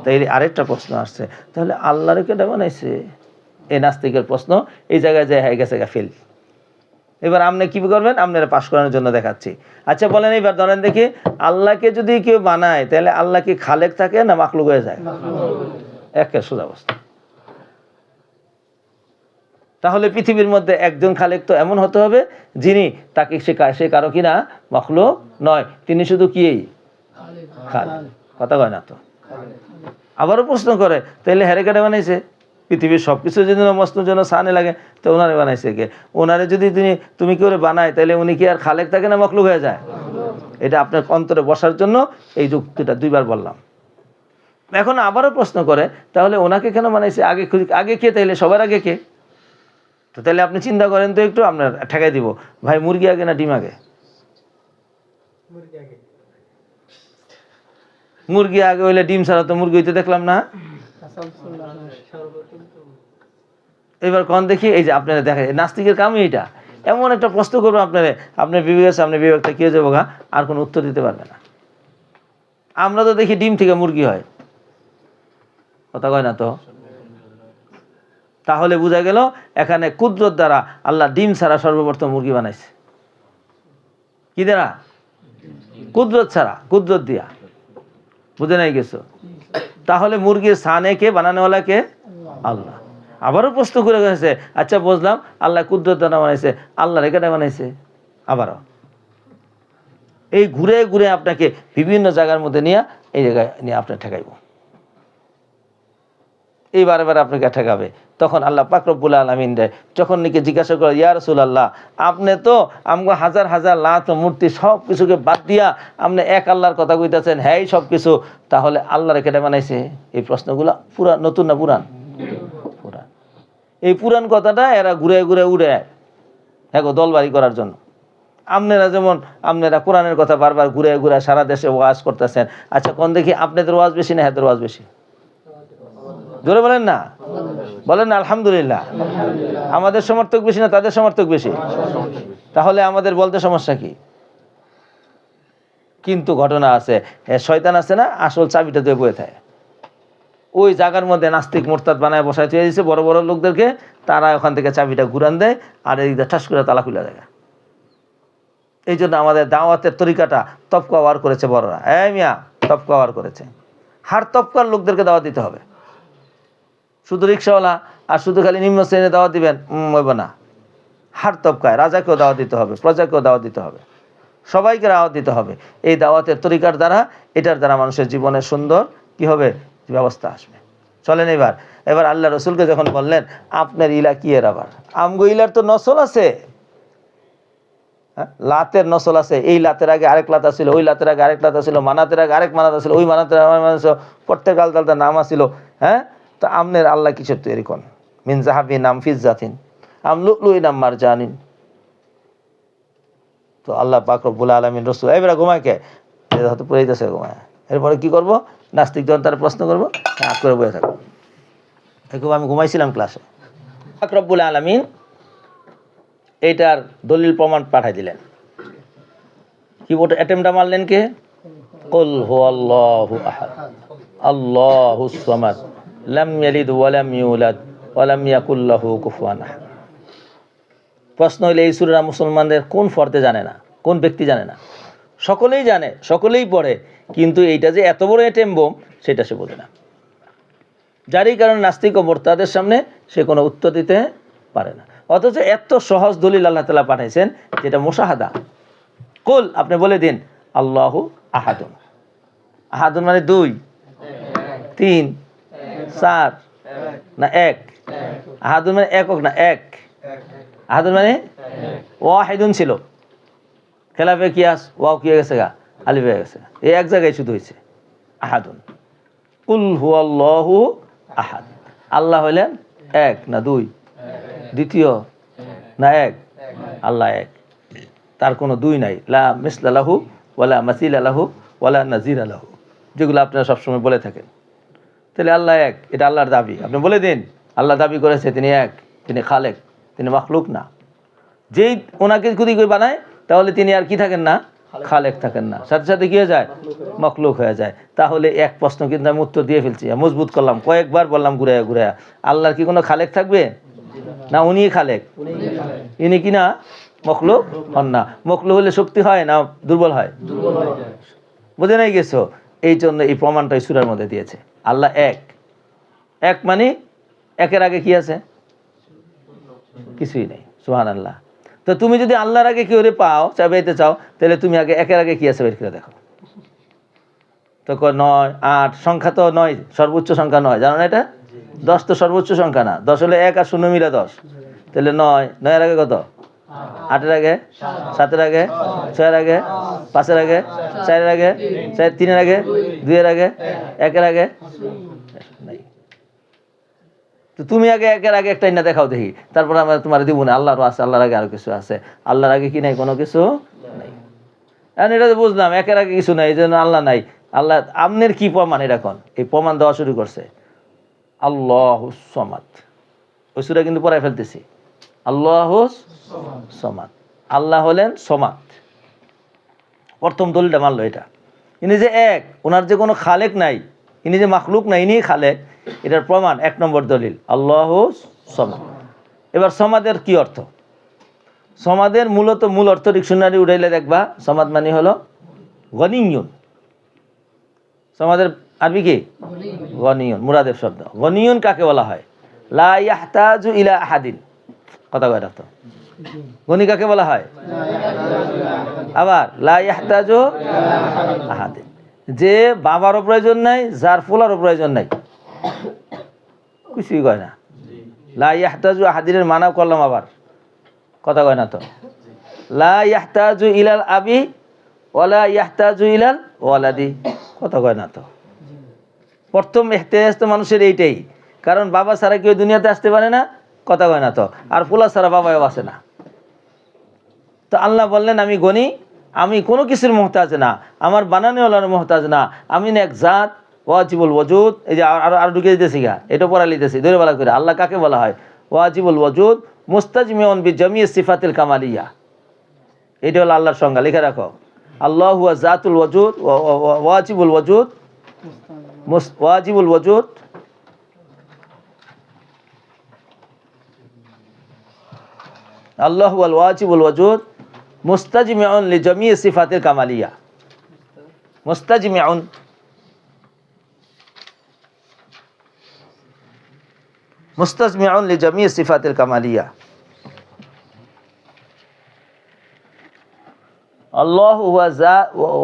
তাই আরেকটা প্রশ্ন আসছে, তাহলে আল্লাহরে কেটে বানাইছে? এই নাস্তিকের প্রশ্ন এই জায়গায় যায় হয়ে গেছে ফেল। এবার আপনি কি করবেন? আপনারা পাশ করানোর জন্য দেখাচ্ছি। আচ্ছা বলেন, এবার ধরেন দেখি, আল্লাহকে যদি কেউ বানায় তাহলে আল্লাহ কি খালেক থাকে না মাখলুক হয়ে যায়? একের সোজা অবস্থা। তাহলে পৃথিবীর মধ্যে একজন খালেক তো এমন হতে হবে যিনি তাকে সে কারো কিনা মাখলুক নয়, তিনি শুধু কি খালেক। কথা কয় না তো। আবারও প্রশ্ন করে, তাহলে হেরে কেটে বানাইছে? পৃথিবীর সব কিছু যদি মস্তুর জন্য সানে লাগে তো ওনারে বানাইছে কে? ওনারে যদি তুমি কি করে বানায়, তাহলে উনি কি আর খালেক থাকে না মাখলুক হয়ে যায়? এটা আপনার অন্তরে বসার জন্য এই যুক্তিটা দুইবার বললাম। এখন আবারও প্রশ্ন করে, তাহলে ওনাকে কেন বানাইছে? আগে কে? তাইলে সবার আগে কে? তো তাহলে আপনি চিন্তা করেন তো একটু, আপনার ঠেকাই দিব। ভাই মুরগি আগে না ডিম আগে? মুরগি আগে হইলে ডিম ছাড়া তো মুরগি হইতে দেখলাম না। এবার কোন দেখি, এই যে আপনারা দেখেন নাস্তিকের কামই এটা। এমন একটা প্রশ্ন করবো আপনার বিবেকের সামনে, বিবেকটা কে যাবো গা, আর কোনো উত্তর দিতে পারবে না। আমরা তো দেখি ডিম থেকে মুরগি হয়, কথা কয় না তো। তাহলে বোঝা গেল এখানে কুদরত দ্বারা আল্লাহ ডিম ছাড়া সর্বপ্রথম মুরগি বানাইছে। কি দ্বারা? কুদরত ছাড়া, কুদরত দিয়া। বুঝে নাই গেছো? তাহলে মুরগির সানে কে? বানানোওয়ালা কে? আল্লাহ। আবারও প্রশ্ন করে গেছে, আচ্ছা বুঝলাম আল্লাহ কুদরত দ্বারা বানাইছে, আল্লাহ রেখাটা বানাইছে। আবারও এই ঘুরে ঘুরে আপনাকে বিভিন্ন জায়গার মধ্যে নিয়ে এই জায়গায় নিয়ে আপনার ঠেকাইব। এই বারে আপনাকে ঠেকাবে। তখন আল্লাহ পাক রব্বুল আলামিন যখন নাকি জিজ্ঞাসা করে, ইয়া রাসূলুল্লাহ, আপনি তো আমগো হাজার হাজার লাত মূর্তি সব কিছুকে বাদ দিয়া আপনি এক আল্লাহর কথা কইতাছেন, হ্যাঁ সব কিছু, তাহলে আল্লাহরে কেটে বানাইছে? এই প্রশ্নগুলো পুরা নতুন না পুরান? পুরান। এই পুরান কথাটা এরা ঘুরে ঘুরে উড়ে হ্যাঁ দলবাড়ি করার জন্য। আপনারা যেমন আপনারা কোরআনের কথা বারবার ঘুরে ঘুরে সারা দেশে ওয়াজ করতেছেন। আচ্ছা কোন দেখি আপনাদের ওয়াজ বেশি না হাতের ওয়াজ বেশি? জোরে বলেন না, বলেন না আলহামদুলিল্লাহ। আমাদের সমর্থক বেশি না তাদের সমর্থক বেশি? তাহলে আমাদের বলতে সমস্যা কি? কিন্তু ঘটনা আছে, শয়তান আছে না, আসল চাবিটা দিয়ে বয়ে থাকে। ওই জায়গার মধ্যে নাস্তিক মোরতাদ বানায় বসায় চলে দিয়েছে বড় বড় লোকদেরকে, তারা ওখান থেকে চাবিটা ঘুরান দেয় আর এই ঠাস করে তালা খুলে দেয়। এই জন্য আমাদের দাওয়াতের তরিকাটা তবকা ওয়ার করেছে বড়রা। মিয়া তবকা ওয়ার করেছে। হার তবকার লোকদেরকে দাওয়াত দিতে হবে। শুধু রিক্সাওয়ালা আর শুধু খালি নিম্ন শ্রেণীর দাওয়াত দিবেন হইব না। হার তবকায় রাজাকেও দাওয়াত দিতে হবে, প্রজাকেও দাওয়াত দিতে হবে, সবাইকে দাওয়াত দিতে হবে। এই দাওয়াতের তরিকার দ্বারা, এটার দ্বারা মানুষের জীবনে সুন্দর কি হবে ব্যবস্থা আসবে। চলেন এবার আল্লাহ রসুলকে যখন বললেন আপনার ইলা কি এর, আবার আমগো ইলার তো নসল আছে, লাতের নসল আছে। এই লাতের আগে আরেক লাত ছিল, ওই লাতের আগে আরেক লাত ছিল, মানাতের আগে আরেক মানাত ছিল, ওই মানাতের প্রত্যেক আলাদা নাম ছিল। হ্যাঁ, তো আমনের আল্লাহ কিসের তৈরি কোন? মিন জাহাবি নাম ফিজাতিন আম লুলুই নাম মারজানিন। তো আল্লাহ পাক রব্বুল আলামিন রসুল এবারে ঘুমায়কে হয়তো পুরাইতেছে ঘুমায়। এরপরে কি করব? নাস্তিক যখন তারা প্রশ্ন করবো হাত করে বয়ে থাকবো। এরকম আমি ঘুমাইছিলাম ক্লাসে। পাক রব্বুল আলামিন এইটার দলিল প্রমাণ পাঠাই দিলেন। কিবোর্ড অ্যাটেম্পটা মারলেন কে? কুল হুয়াল্লাহু আহাদ আল্লাহুস সামাদ লাম ইয়ালিদ ওয়া লাম ইউলাদ ওয়া লাম ইয়াকুল লাহু কুফুয়ান আহাদ। প্রশ্ন হইলে এই সূরা মুসলমানদের কোন ফর্দে জানে না, কোন ব্যক্তি জানে না? সকলেই জানে, সকলেই পড়ে, কিন্তু এইটা যে এত বড় অ্যাটেম্প বোম সেটা সে বোঝে না। যারই কারণে নাস্তিক ও মোরতাদের সামনে সে কোনো উত্তর দিতে পারে না। অথচ এত সহজ দলিল আল্লাহ তাআলা পাঠাইছেন যেটা মুশাহাদা। কুল আপনি বলে দিন আল্লাহু আহাদুন। আহাদুন মানে 2, 3, 4 না 1? আহাদুন মানে একক না এক। আহাদুন মানে ওয়াহিদুন ছিল, খেলাফে কিয়াস ওয়াও কি হয়ে গেছে গা, আলিফ হয়ে গেছে। এই এক জায়গায় শুধু হয়েছে আহাদুন। কুল হুয়াল্লাহু আহাদ। আল্লাহ হইলেন এক না দুই, দ্বিতীয় না এক, আল্লাহ এক, তার কোনো দুই নাই। লা মিসলা লাহু ওয়ালা মাসিলা লাহু ওয়ালা নাজিরা লাহু, যেগুলো আপনারা সবসময় বলে থাকেন। তাহলে আল্লাহ এক, এটা আল্লাহর দাবি। আপনি বলে দিন আল্লাহ দাবি করেছে তিনি এক, তিনি খালেক, তিনি মাখলুক না। যেই ওনাকে যদি কেউ বানায় তাহলে তিনি আর কি থাকেন না, খালেক থাকেন না, সাথে সাথে কি হয়ে যায়, মখলুক হয়ে যায়। তাহলে এক প্রশ্ন কিন্তু আমি উত্তর দিয়ে ফেলছি, মজবুত করলাম, কয়েকবার বললাম ঘুরে ঘুরে, আল্লাহর কি কোনো খালেক থাকবে না? উনি খালেক, ইনি কি না মখলুক হন না। মখলুক হলে শক্তি হয় না দুর্বল হয়? বুঝে নাই গেছো? এই জন্য এই প্রমাণটা সূরার মধ্যে দিয়েছে। আল্লাহ এক, এক মানে একের আগে কি আছে? কিছুই নেই। সুবহানাল্লাহ। তো তুমি যদি আল্লাহর আগে কেউ পাও চাইতে চাও, তাহলে তুমি আগে একের আগে কি আছে বের করে দেখো। তো 9, 8 সংখ্যা তো 9 সর্বোচ্চ সংখ্যা 9, জানো না এটা? 10 তো সর্বোচ্চ সংখ্যা না, 10 হলে 1 আর 0 মিলে 10। তাহলে 9, 9 এর আগে কত? 8 এর আগে, 7 এর আগে, 6 এর আগে, 5 এর আগে, 4 এর আগে, 3 এর আগে, 2 এর আগে, 1 এর আগে নাই। তো তুমি আগে একের আগে একটা না দেখাও দেখি, তারপর আমরা তোমার দিব না। আল্লাহরও আছে, আল্লাহর আগে আরো কিছু আছে, আল্লাহর আগে কি নাই? কোনো কিছু নাই। এখন এটা তো বুঝলাম একের আগে কিছু নাই, এই জন্য আল্লাহ নাই। আল্লাহ আমনের কি প্রমাণ? এটা কোন এই প্রমাণ দেওয়া শুরু করছে আল্লাহুস সামাদ। ওই সূরা কিন্তু পড়ায় ফেলতেছি, আল্লাহুস সামাদ, আল্লাহ হলেন সমাদ। প্রথম দলিলটা মানলো এটা। ইনি যে এক, ওনার যে কোনো খালেক নাই, ইনি যে মাখলুক নাই, ইনি খালেক, এটার প্রমাণ 1 নম্বর দলিল আল্লাহুস সামাদ। এবার সমাদের কি অর্থ? সমাদের মূল অর্থ ডিকশনারি উঠাইলে দেখবা সমাদ মানে হলো গনিয়ুন। সমাদের আরবি কি? গনিয়ুন, মুরাদেব শব্দ। গনিয়ুন কাকে বলা হয়? লা ইয়াহতাজু ইলা আহাদিন। কথা কয় রাখতো, গনি কাকে বলা হয়? আবার লা ইয়াহতাজু আহাদিন, যে বাবারও প্রয়োজন নাই, যার ফুলারও প্রয়োজন নাই, কিছুই কয় না। লা ইয়াহতাজু আহাদিনের মানাও করলাম আবার, কথা কয় না তো। লা ইয়াহতাজু ইলাল আবি ওয়ালা ইয়াহতাজু ইলাল ওয়ালাদি, কথা কয় না তো। প্রথম ইহতিয়াজ তো মানুষের এইটাই, কারণ বাবা ছাড়া কেউ দুনিয়াতে আসতে পারে না, কথা কয় না তো। আর ফুলা ছাড়া বাবাও আসে না। তো আল্লাহ বললেন আমি গনি, আমি কোনো কিছুর মুহতাজ না, আমার বানানোওয়ালার মুহতাজ না, আমি এক জাত ওয়াজিবুল ওয়াজুদ। এই যে আরো ঢুকে দিতেছি গা, এটা পড়া লিতেছি ধরে বলা করে। আল্লাহ কাকে বলা হয়? ওয়াজিবুল ওয়াজুদ মুস্তাজমিউন বিজামিই সিফাতিল কামালিয়া। এটা হলো আল্লাহর সংজ্ঞা, লিখে রাখো। আল্লাহ হুয়া জাতুল ওয়াজুদ, ওয়াজিবুল ওয়াজুদ, ওয়াজিবুল ওয়াজুদ, আল্লাহ হুয়াল ওয়াজিবুল ওয়াজুদ মুস্তাজমিউন লিজামিই সিফাতিল কামালিয়া। মুস্তাজমিউন মুস্তাজমিউন লিজামিই সিফাতিল কামালিয়া। আল্লাহ হুয়া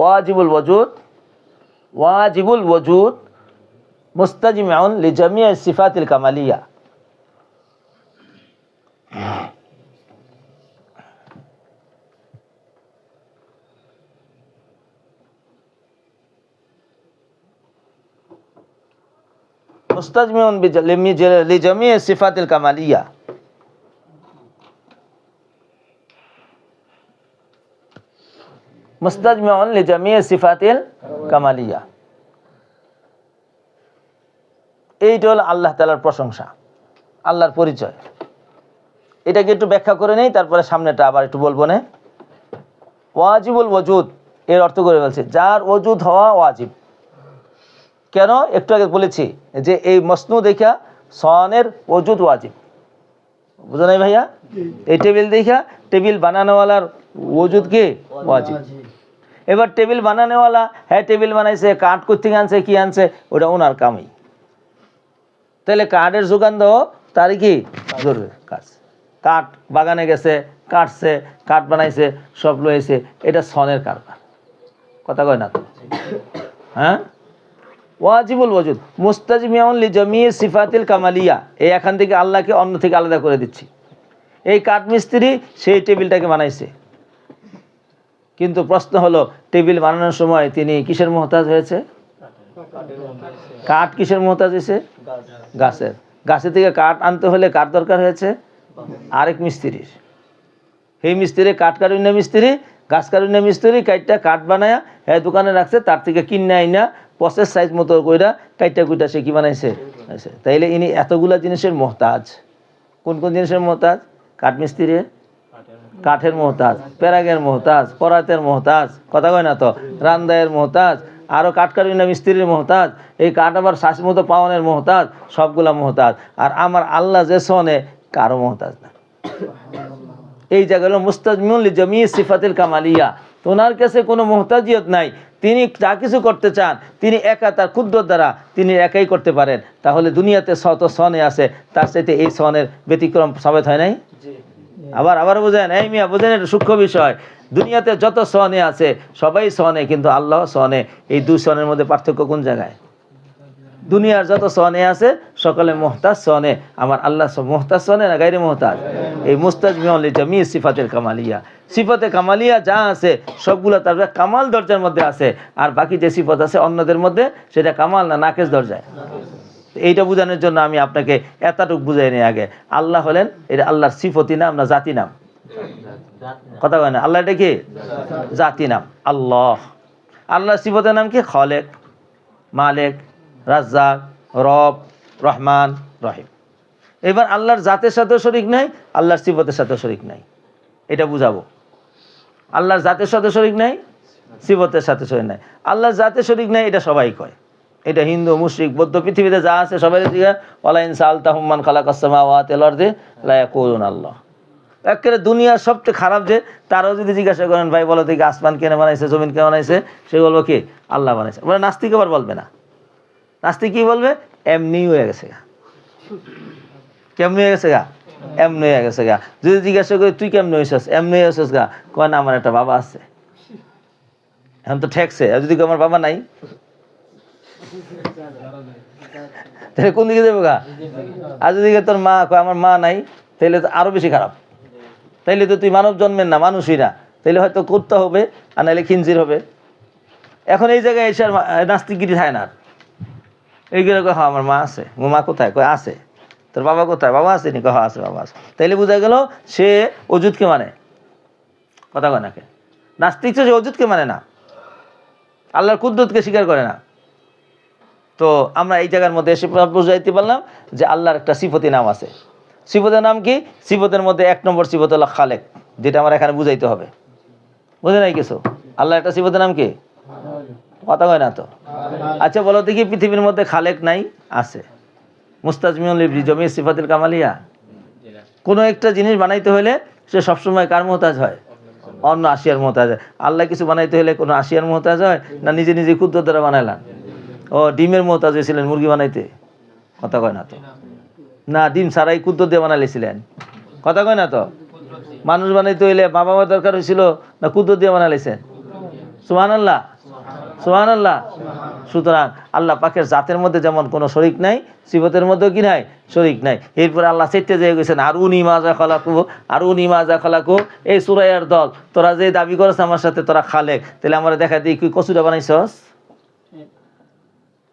ওয়াজিবুল ওয়াজুদ, ওয়াজিবুল ওয়াজুদ মুস্তাজমিউন লিজামিই সিফাতিল কামালিয়া। মুস্তাজমিউন লিজামিই সিফাতিল কামালিয়া। মুস্তাজমিউন লিজামিই সিফাতিল কামালিয়া। এইটা হলো আল্লাহ তাআলার প্রশংসা, আল্লাহর পরিচয়। এটাকে একটু ব্যাখ্যা করে নেই, তারপরে সামনেটা আবার একটু বলবো না। ওয়াজিবুল ওয়াজুদ এর অর্থ করে বলছে যার ওজুদ হওয়া ওয়াজিব। কেন? একটু আগে বলেছি যে এই মসনু দেখা সনের ওজুদ ওয়াজিব, বুঝো নাই ভাইয়া? এই টেবিল দেখা টেবিল বানানোওয়ালার ওজুদ কি ওয়াজিব। এবার টেবিল বানানোওয়ালা, হ্যাঁ টেবিল বানাইছে, কাঠ কোত্থেকে আনছে, কি আনছে, ওটা ওনার কামই। তাহলে কাঠের যোগান দেওয়া তারই কি জরুরি কাজ। কাঠ বাগানে গেছে, কাটছে, কাঠ বানাইছে, সব লয়েছে, এটা সনের কারবার, কথা কয় না তো? হ্যাঁ, ওয়াজিবুল ওয়াজুদ মুস্তাজমিউন লিজামিই সিফাতিল কামালিয়া। এই এখান থেকে আল্লাহকে অন্য থেকে আলাদা করে দিচ্ছি। এই কাঠমিস্ত্রি সেই টেবিলটাকে বানাইছে, কিন্তু প্রশ্ন হলো টেবিল বানানোর সময় তিনি কিসের মুহতাজ হয়েছে? কাঠ কিসের মুহতাজ হয়েছে? গাছের। গাছে থেকে কাঠ আনতে হলে কাঠ দরকার হয়েছে আরেক মিস্ত্রির। সেই মিস্ত্রি কাঠ কারুণ্য মিস্ত্রি, গাছ কারুণ্য মিস্ত্রি কাইটটা কাঠ বানায়া হ্যাঁ দোকানে রাখছে, তার থেকে কিনে আইনা প্রসেস সাইজ মতো কইরা কাইটটা কুইটা সে কি বানাইছে। তাইলে ইনি এতগুলা জিনিসের মহতাজ। কোন কোন জিনিসের মহতাজ? কাঠ মিস্ত্রি কাঠের মহতাজ, প্যারাগের মহতাজ, পরাতের মহতাজ, কথা কয় না তো, রান্দায়ের মহতাজ, আরও কাঠকারিনা মিস্ত্রির মহতাজ, এই কাঠ আবার শ্বাস মতো পাওয়ানের মহতাজ, সবগুলা মহতাজ। আর আমার আল্লাহ যে সনে কারো মহতাজ না। এই জায়গা হলো মুস্তাজমিউল লিজামি সিফাতিল কামালিয়া। তো ওনার কাছে কোনো মহতাজিয়ত নাই, তিনি যা কিছু করতে চান তিনি একা তার কুদরত দ্বারা তিনি একাই করতে পারেন। তাহলে দুনিয়াতে শত সনে আছে, তার সাথে এই সনের ব্যতিক্রম সাবেত হয় নাই? আবার বুঝেন, এই মিয়া বুঝেন, এটা সূক্ষ্ম বিষয়। দুনিয়াতে যত সনে আছে সবাই সনে, কিন্তু আল্লাহ সনে। এই দুই সনের মধ্যে পার্থক্য কোন জায়গায়? দুনিয়ার যত সনে আছে সকলে মোহতাজ সনে, আমার আল্লাহ মোহতাজ সনে না গাইরে মোহতাজ? এই মুস্তাজমিউল লিজামি সিফাতের কামালিয়া, সিফাতে কামালিয়া যা আছে সবগুলো তার কামাল দরজার মধ্যে আছে। আর বাকি যে সিফত আছে অন্যদের মধ্যে সেটা কামাল না নাকেশ দরজায়। এইটা বোঝানোর জন্য আমি আপনাকে এতটুকু বুঝাই নিই আগে। আল্লাহ হলেন, এটা আল্লাহর সিফতি নাম না জাতি নাম? কথা কয় না? আল্লাহ এটা কি জাতি নাম? আল্লাহ। আল্লাহর সিফতের নাম কি? খালেক, মালেক, রাজ্জাক, রব, রহমান, রহিম। এবার আল্লাহর জাতের সাথেও শরিক নাই, আল্লাহর সিফতের সাথেও শরিক নাই। এটা বুঝাবো। আল্লাহর জাতের সাথে শরিক নাই, সিফতের সাথে শরিক নাই। আল্লাহর জাতে শরিক নাই এটা সবাই কয়। এটা হিন্দু, মুশরিক, বৌদ্ধ, পৃথিবীতে যা আছে সবাই দিকে ওয়ালা ইন সাআলতাহুম মান খালাকাস সামাওয়াতি ওয়াল আরদি লা ইয়াকুলুনা আল্লাহ। একেবারে দুনিয়ার সবচেয়ে খারাপ যে, তারাও যদি জিজ্ঞাসা করেন ভাই বলো দেখি আসমান কেন বানাইছে, জমিন কেন বানাইছে, সে বলবো কি আল্লাহ বানাইছে। বলে নাস্তিক আবার বলবে না। নাস্তিক কি বলবে? এমনি হয়ে গেছে গা। কেমনি হয়ে গেছে গা? এমনি হয়ে গেছে গা। যদি জিজ্ঞাসা করি তুই কেমনি হয়েছিস, এমনি হয়েছিস গা, কয় না আমার একটা বাবা আছে। এখন তো ঠেকছে। আর যদি আমার বাবা নাই তাহলে কোন দিকে যাবো গা? আর যদি তোর মা কয় আমার মা নাই, তাহলে তো আরো বেশি খারাপ। তাইলে তো তুই মানব জন্মের না, মানুষই না। তাইলে হয়তো কুত্তা হবে, আর নাহলে খিনজির হবে। এখন এই জায়গায় এসে নাস্তিকগিরি থাকে না। এইগুলো কয় আমার মা আছে। মা কোথায়? কয় আছে। তোর বাবা কোথায়? বাবা আছে নি? কয় আছে, বাবা আছে। তাইলে বোঝা গেল সে অজুদকে মানে। কথা কয় নাকি? নাস্তিক সে অজুদকে মানে না, আল্লাহর কুদরতকে স্বীকার করে না। তো আমরা এই জায়গার মধ্যে এসে বুঝাইতে পারলাম যে আল্লাহর একটা সিফতি নাম আছে। সিফতের নাম কি? সিফতের মধ্যে 1 নম্বর সিফত হলো খালেক, যেটা আমার এখানে বুঝাইতে হবে। বুঝে নাই কিছু? আল্লাহ একটা সিফতের নাম কি? কথা কয় না তো? আচ্ছা বলো দেখি, পৃথিবীর মধ্যে খালেক নাই? আছে। মুস্তাজমিউল লিজামি সিফাতিল কামালিয়া। কোনো একটা জিনিস বানাইতে হলে সে সবসময় কার মোহতাজ হয়? অন্য আশিয়ার মোহতাজ হয়। আল্লাহ কিছু বানাইতে হলে কোনো আশিয়ার মোহতাজ হয় না নিজে নিজে ক্ষুদ্র দ্বারা বানাইলাম? ও ডিমের মোহতাজ হয়েছিলেন মুরগি বানাইতে? কথা কয় না তো? না, ডিম ছাড়াই ক্ষুদ্র দিয়ে বানাইছিলেন? কথা কয় না তো? মানুষ বানাইতে হইলে বাবা মা দরকার হয়েছিল না ক্ষুদ্র দিয়ে বানাইছেন? সুবহানাল্লাহ, সুবহানাল্লাহ। সুতরাং আল্লাহ পাকের জাতের মধ্যে যেমন কোনো শরিক নাই, সিফতের মধ্যেও কি নাই? শরিক নাই। এরপরে আল্লাহ চেটে যেয়ে গেছেন আরুনি মাজা খালাকু, আরুনি মাজা খালাকু। এই সুরাইয়ার দল, তোরা যে দাবি করেছ আমার সাথে তোরা খালেক, তাহলে আমরা দেখা দিই কি কচুরা বানাইছস?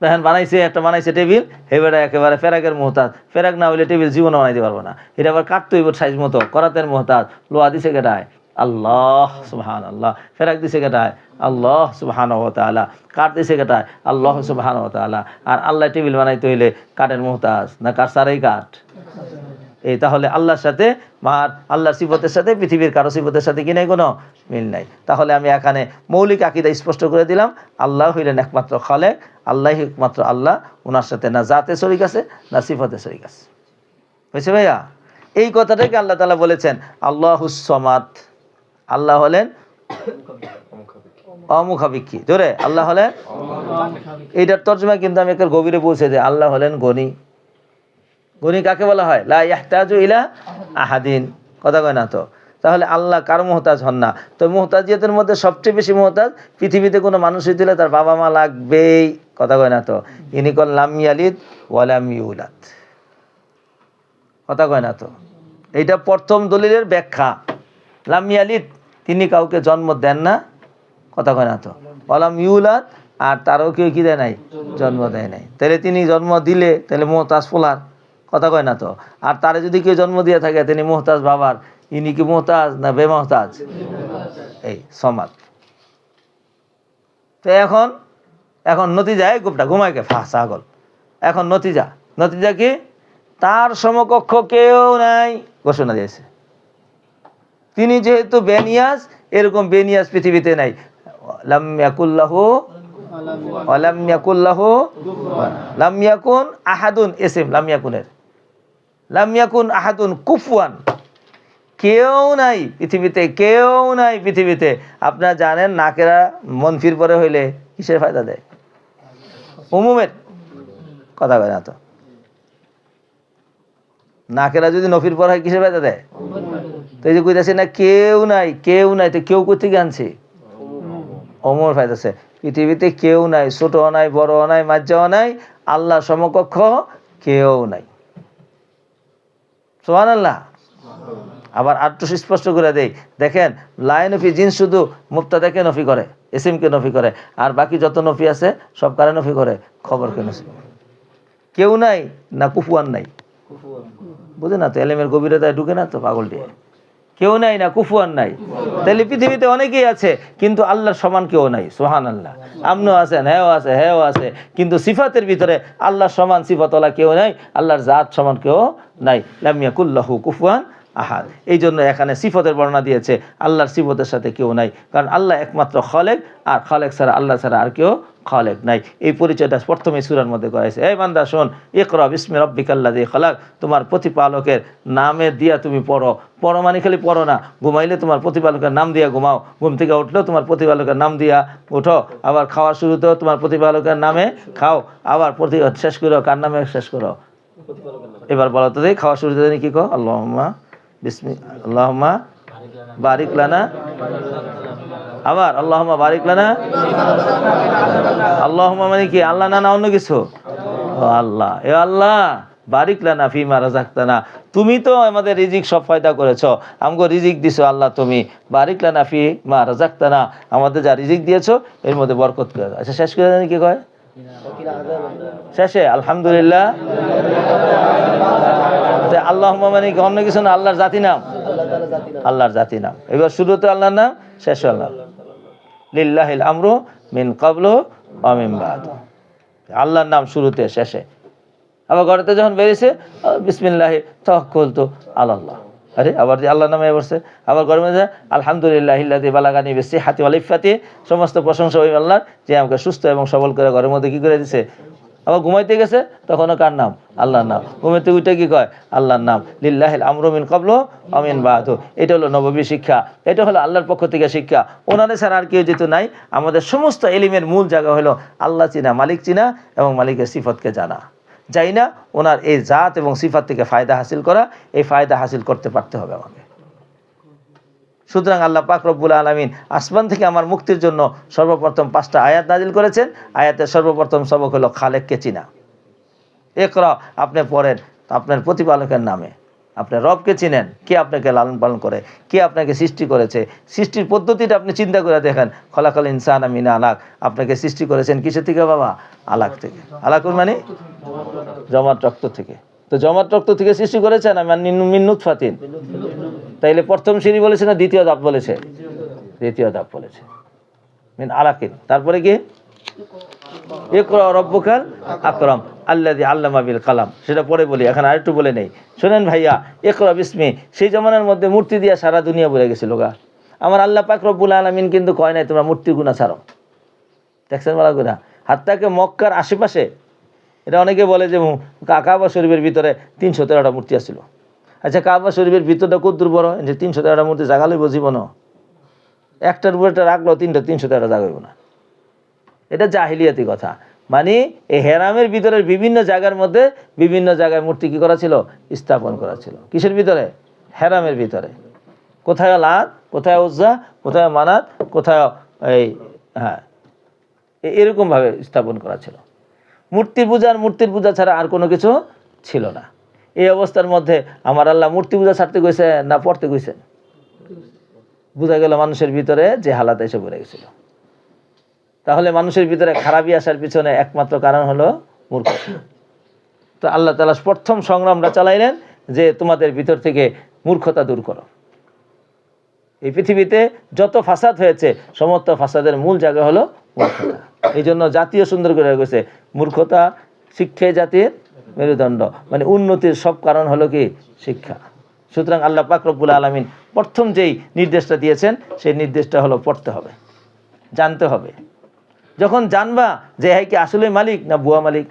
দেখেন বানাইছে, একটা বানাইছে টেবিল, এবারে একেবারে ফেরাকের মোহতাজ। ফেরাক না হইলে টেবিল জীবনে বানাইতে পারবো না। এটা আবার কাটতে হইব সাইজ মতো, করাতের মোহতাজ। লোহা দিছে কেটায়? আল্লাহ সুবহানাল্লাহ। ফেরাক দিছে কেটায়? আল্লাহ সুবহানাহু ওয়া তাআলা। কাঠ দিছে কেটায়? আল্লাহ সুবহানাহু ওয়া তাআলা। আর আল্লাহ টেবিল বানাইতে হইলে কাঠের মোহতাজ না কাঠ ছাড়াই কাঠ? এই তাহলে আল্লাহর সাথে আল্লাহর সিফতের সাথে পৃথিবীর কারো সিফতের সাথে কি নাই? কোনো মিল নাই। তাহলে আমি এখানে মৌলিক আকীদা স্পষ্ট করে দিলাম, আল্লাহ হইলেন একমাত্র খালেক, আল্লাহ একমাত্র আল্লাহ। ওনার সাথে না জাতে শরিক আছে না সিফতে শরিক আছে। বুঝছে ভাইয়া? এই কথাটাকে আল্লাহ তাআলা বলেছেন আল্লাহুস সামাদ। আল্লাহ হলেন অমুখাপেক্ষী। জোরে, আল্লাহ হলেন। এইটার তর্জমা কিন্তু আমি একটা গভীরে পৌঁছে দিই। আল্লাহ হলেন গনি। গনি কাকে বলা হয়? লা ইয়াহতাজু ইলা আহাদিন। কথা কয় না তো? তাহলে আল্লাহ কার মোহতাজ হন না। তো মোহতাজিয়তের মধ্যে সবচেয়ে বেশি মোহতাজ পৃথিবীতে কোনো মানুষ দিলে তার বাবা মা লাগবেই। কথা কয় না তো? ইনি কল লাম ইয়ালিদ ওয়া লাম ইউলাদ। কথা কয় না তো? এইটা প্রথম দলিলের ব্যাখ্যা। লাম ইয়ালিদ, তিনি কাউকে জন্ম দেন না। কথা কয় না তো? ওয়া লাম ইউলাদ, আর তারও কেউ কি দেয় নাই? জন্ম দেয় নাই। তাহলে তিনি জন্ম দিলে তাহলে মোহতাজ ফোলার। কথা কয় না তো। আর তারে যদি কেউ জন্ম দিয়ে থাকে তিনি মুহতাজ বাবার, ইনি কি মুহতাজ না বেমহতাজ? এই সমাজ। তো এখন নতিজা, এই গোপটা ঘুমাইকে ছাগল। এখন নতিজা কি? তার সমকক্ষ কেউ নাই ঘোষণা দিয়েছে। তিনি যেহেতু বেনিয়াস, এরকম বেনিয়াস পৃথিবীতে নাই। লাম ইয়াকুল্লাহু ওয়ালাম ইয়াকুল্লাহু লাম ইয়াকুন আহাদুন, ইসম লাম ইয়াকুনের, লাম ইয়াকুন আহাদুন কুফুয়ান, কেউ নাই পৃথিবীতে, কেউ নাই পৃথিবীতে। আপনারা জানেন নাকেরা মনফির পরে হইলে কিসের ফায়দা দেয়? উমুমের। কথা কয় না তো। নাকেরা যদি নফির পর হয় কিসের ফায়দা দেয়? তো এই যে কইতাছে না কেউ নাই, তো কেউ কোথেকে আনছে? অমর ফায়দাছে। পৃথিবীতে কেউ নাই, ছোট নাই, বড় নাই, মাঝাও নাই, আল্লাহ সমকক্ষ কেউ নাই। সুবহানাল্লাহ। আবার আরেকটু স্পষ্ট করে দেই, দেখেন লা নফি জিন্স শুধু মুবতাদাকে নফি করে, ইসিমকে নফি করে, আর বাকি যত নফি আছে সব কারে নফি করে? খবরকে নফি করে। কেউ নাই না কুফুয়ান নাই, বুঝে না তো, এলেমের গভীরতায় ঢুকে না তো পাগল দিয়ে। কেউ নাই না কুফুয়ান নাই, তাহলে পৃথিবীতে অনেকেই আছে কিন্তু আল্লাহর সমান কেউ নাই। সুবহানাল্লাহ। আপনিও আছেন, হ্যাঁ আছে, কিন্তু সিফাতের ভিতরে আল্লাহর সমান সিফাতওয়ালা কেউ নাই, আল্লাহর জাত সমান কেউ নাই। লাম ইয়াকুল্লাহু কুফুয়ান আহাদ। এই জন্য এখানে সিফতের বর্ণনা দিয়েছে, আল্লাহর সিফতের সাথে কেউ নাই, কারণ আল্লাহ একমাত্র খালেক, আর খালেক ছাড়া, আল্লাহ ছাড়া আর কেউ খালেক নাই। এই পরিচয়টা প্রথমে সূরার মধ্যে করেছে। এই বান্দা শোন, ইকরা বিসমি রাব্বিকাল্লাযী খালাক, তোমার প্রতিপালকের নামে দিয়া তুমি পড়ো। পড়ো মানে খালি পড়ো না, ঘুমাইলে তোমার প্রতিপালকের নাম দিয়া ঘুমাও, ঘুম থেকে উঠলেও তোমার প্রতিপালকের নাম দিয়া উঠো, আবার খাওয়ার শুরুতেও তোমার প্রতিপালকের নামে খাও, আবার শেষ করো কার নামে শেষ করো? এবার বলো তো, খাওয়ার শুরুতে কি কো? আল্লাহুম্মা বিসমি আল্লাহুম্মা বারিক লানা, আবার আল্লাহুম্মা বারিক লানা। আল্লাহুম্মা মানে কি? আল্লাহ না অন্য কিছু? আল্লাহ। এ আল্লাহ বারিক লানা ফিমা রাযাকতানা, তুমি তো আমাদের রিজিক সব ফায়দা করেছো, আমগো রিজিক দিছো আল্লাহ তুমি। বারিক লানা ফিমা রাযাকতানা, আমাদের যা রিজিক দিয়েছো এর মধ্যে বরকত করে দাও। আচ্ছা শেষ করে জানি কি কয় শেষে? আলহামদুলিল্লাহ। আল্লাহুম্মা মানে কি অন্য কিছু না, আল্লাহর জাতি নাম, আল্লাহর জাতি নাম। এবার শুরুতে আল্লাহর নাম, শেষে আল্লাহ। লিল্লাহিল আমরু মিন ক্বাবলু ওয়া মিন বাদ, আল্লাহর নাম শুরুতে শেষে। আবার ঘরেতে যখন বেরিয়েছে বিসমিল্লাহি তাওয়াক্কালতু আলাল্লাহ, আরে আবার যে আল্লাহর নামে বসছে। আবার ঘরের মধ্যে আলহামদুলিল্লাহিল্লাযী বালাগানি বিসসিহাতি ওয়াল ইফাতি, সমস্ত প্রশংসা ওই আল্লাহর যে আমাকে সুস্থ এবং সবল করে ঘরের মধ্যে কি করে দিয়েছে। আবার ঘুমাইতে গেছে তখনও কার নাম? আল্লাহর নাম। ঘুমাইতে উঠে কি কয়? আল্লাহর নাম। লিল্লাহিল আমরু মিন ক্বাবলু ওয়া মিন বাদু, এটা হলো নববী শিক্ষা, এটা হলো আল্লাহর পক্ষ থেকে শিক্ষা। ওনাদের ছাড়া আর কেউ যেহেতু নাই, আমাদের সমস্ত এলিমের মূল জায়গা হলো আল্লাহ চিনা, মালিক চিনা এবং মালিকের সিফতকে জানা। যাই না ওনার এই জাত এবং সিফাত থেকে ফায়দা হাসিল করা, এই ফায়দা হাসিল করতে পারতে হবে আমাকে। সুতরাং আল্লাহ পাক রব্বুল আলামিন আসমান থেকে আমার মুক্তির জন্য সর্বপ্রথম 5টা আয়াত নাজিল করেছেন। আয়াতের সর্বপ্রথম সবক হলো খালেককে চিনা। ইকরা, আপনি পড়েন আপনার প্রতিপালকের নামে, আপনার রবকে চিনেন, কে আপনাকে লালন পালন করে, কে আপনাকে সৃষ্টি করেছে। সৃষ্টির পদ্ধতিটা আপনি চিন্তা করে দেখেন। খলাকাল ইনসানা মিন আলাক, আপনাকে সৃষ্টি করেছেন কিসের থেকে বাবা? আলাক থেকে। আলাকুর মানে জমাট রক্ত থেকে। তো জমাট রক্ত থেকে সৃষ্টি করেছেন মিন নুতফাতিন, তাইলে প্রথম সিঁড়ি বলেছে না দ্বিতীয় ধাপ বলেছে? দ্বিতীয় ধাপ বলেছে মিন আলাকিন। তারপরে কি? ইকরা রাব্বুকাল আকরাম আল্লাযী আল্লামা বিল কালাম, সেটা পরে বলি, এখন আরেকটু বলে নেই। শোনেন ভাইয়া, ইকরা বিসমি, সেই জমানার মধ্যে মূর্তি দিয়া সারা দুনিয়া ভরে গেছিল গা। আমার আল্লাহ পাক রব্বুল আলামিন কিন্তু কয় নাই তোমরা মূর্তি গুনাহ ছাড়ো। দেখছেন বলা গুনাহ, হাত্তাকে মক্কার আশেপাশে, এটা অনেকে বলে যে কাবা শরীফের ভিতরে 313টা মূর্তি আছিল। আচ্ছা কাবা শরীফের ভিতরটা কদ্দুর বড় যে 313টা মূর্তি জায়গা লইব জীবনও? একটার উপর একটা রাখলো 313টা জায়গা হইব না। এটা জাহিলিয়াতি কথা। মানে এই হেরামের ভিতরের বিভিন্ন জায়গার মধ্যে বিভিন্ন জায়গায় মূর্তি কি করা ছিল? স্থাপন করা ছিল। কিসের ভিতরে? হেরামের ভিতরে। কোথায় লাত, কোথায় উজ্জা, কোথায় মানাত, কোথায় এই এরকমভাবে স্থাপন করা ছিল। মূর্তির পূজা ছাড়া আর কোনো কিছু ছিল না। এই অবস্থার মধ্যে আমার আল্লাহ মূর্তি পূজা ছাড়তে গেছে না পড়তে গেছে? বোঝা গেল মানুষের ভিতরে যে হালাত এসে পড়ে গেছিল। তাহলে মানুষের ভিতরে খারাপি আসার পিছনে একমাত্র কারণ হলো মূর্খতা। তো আল্লাহ তাআলা প্রথম সংগ্রামটা চালাইলেন যে তোমাদের ভিতর থেকে মূর্খতা দূর করো। এই পৃথিবীতে যত ফাসাদ হয়েছে সমস্ত ফাসাদের মূল জায়গা হলো মূর্খতা। এই জন্য জাতীয় সুন্দর করে গেছে, মূর্খতা শিক্ষাই জাতির মেরুদণ্ড, মানে উন্নতির সব কারণ হলো কি শিক্ষা। সুতরাং আল্লাহ পাক রব্বুল আলামিন প্রথম যেই নির্দেশটা দিয়েছেন সেই নির্দেশটা হলো পড়তে হবে, জানতে হবে। যখন জানবা যে হ্যাঁ কি আসলে মালিক না বুয়া মালিক,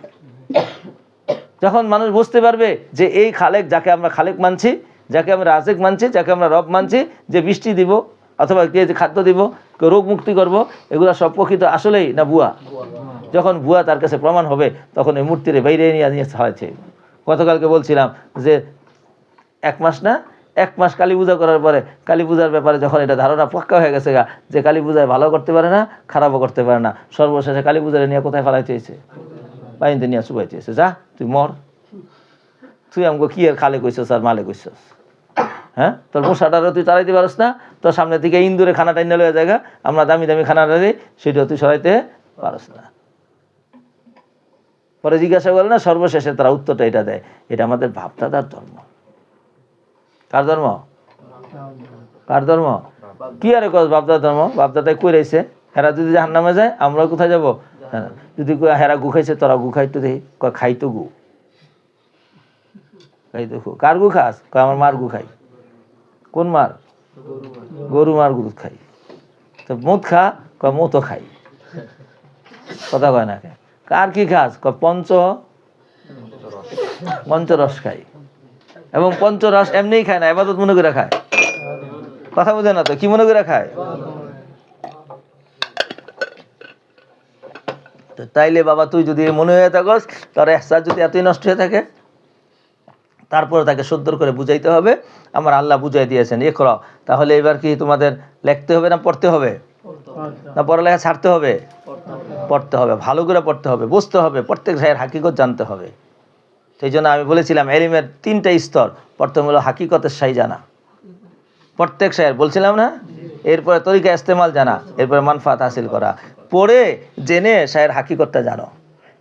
যখন মানুষ বুঝতে পারবে যে এই খালেক, যাকে আমরা খালেক মানছি, যাকে আমরা রাজেক মানছি, যাকে আমরা রব মানছি, যে বৃষ্টি দিব অথবা কে যে খাদ্য দিব, কেউ রোগ মুক্তি করবো, এগুলো সব প্রকৃত আসলেই না বুয়া। যখন বুয়া তার কাছে প্রমাণ হবে তখন এই মূর্তিরে বাইরে নিয়ে হয়েছে। গতকালকে বলছিলাম যে 1 মাস না 1 মাস কালী পূজা করার পরে কালী পূজার ব্যাপারে যখন এটা ধারণা পাক্কা হয়ে গেছে যে কালী পূজায় ভালো করতে পারে না, খারাপও করতে পারে না, সর্বশেষে কালী পূজারে নিয়ে কোথায় ফেলাইতে হয়েছে? বাইন্দে নিয়ে চুবাইতে হয়েছে। যা তুই মর, তুই আমাকে কি আর খালে কইছস আর মালে কইছস? হ্যাঁ, তোর মশাটারও তুই তাড়াইতে পারস না, তোর সামনে থেকে ইন্দুরে খানা টাইনা লয়ে জায়গা, আমরা দামি দামি খানাটা দিই, সেটাও তুই সরাইতে পারস না। পরে জিজ্ঞাসা করে না, সর্বশেষে তারা উত্তরটা এটা দেয়, এটা আমাদের বাপদাদার ধর্ম। কার ধর্ম? কার ধর্ম? কি আরে কস বাপদাদার ধর্ম? বাপদাদাই কই রয়েছে, হেরা যদি জাহান্নামে যায় আমরাও কোথায় যাবো? হ্যাঁ, যদি হেরা গু খাইছে তোরা গু খাইতো দেখি, খাইতো গু, খাইতো গু। কার গু খাস? আমার মার গু খাই। কোন মার? গরু মার গু খাই। তো মুত খা, মুতও খাই, কথা কয় না। কার কি খাস? পঞ্চরস খাই। এবং পঞ্চরস এমনিই খায় না, ইবাদত মনে করে খায়। কথা বুঝে না তো, কি মনে করে খায়? তাইলে বাবা তুই যদি মনে হয়ে থাকস, তোর ইহসাস যদি এতই নষ্ট হয়ে থাকে, তারপরে তাকে সুন্দর করে বুঝাইতে হবে। আমার আল্লাহ বুঝাই দিয়েছেন ইকরা। তাহলে এবার কি তোমাদের লিখতে হবে না পড়তে হবে? না পড়ালেখা ছাড়তে হবে? পড়তে হবে, ভালো করে পড়তে হবে, বুঝতে হবে, প্রত্যেক শায়ের হাকিকত জানতে হবে। সেই জন্য আমি বলেছিলাম এলিমের 3টা স্তর। প্রথম হলো হাকিকতের শাই জানা, প্রত্যেক শায়ের বলছিলাম না। এরপরে তরিকা ইস্তেমাল জানা, এরপরে মানফাত হাসিল করা। পড়ে জেনে শায়ের হাকিকতটা জানো,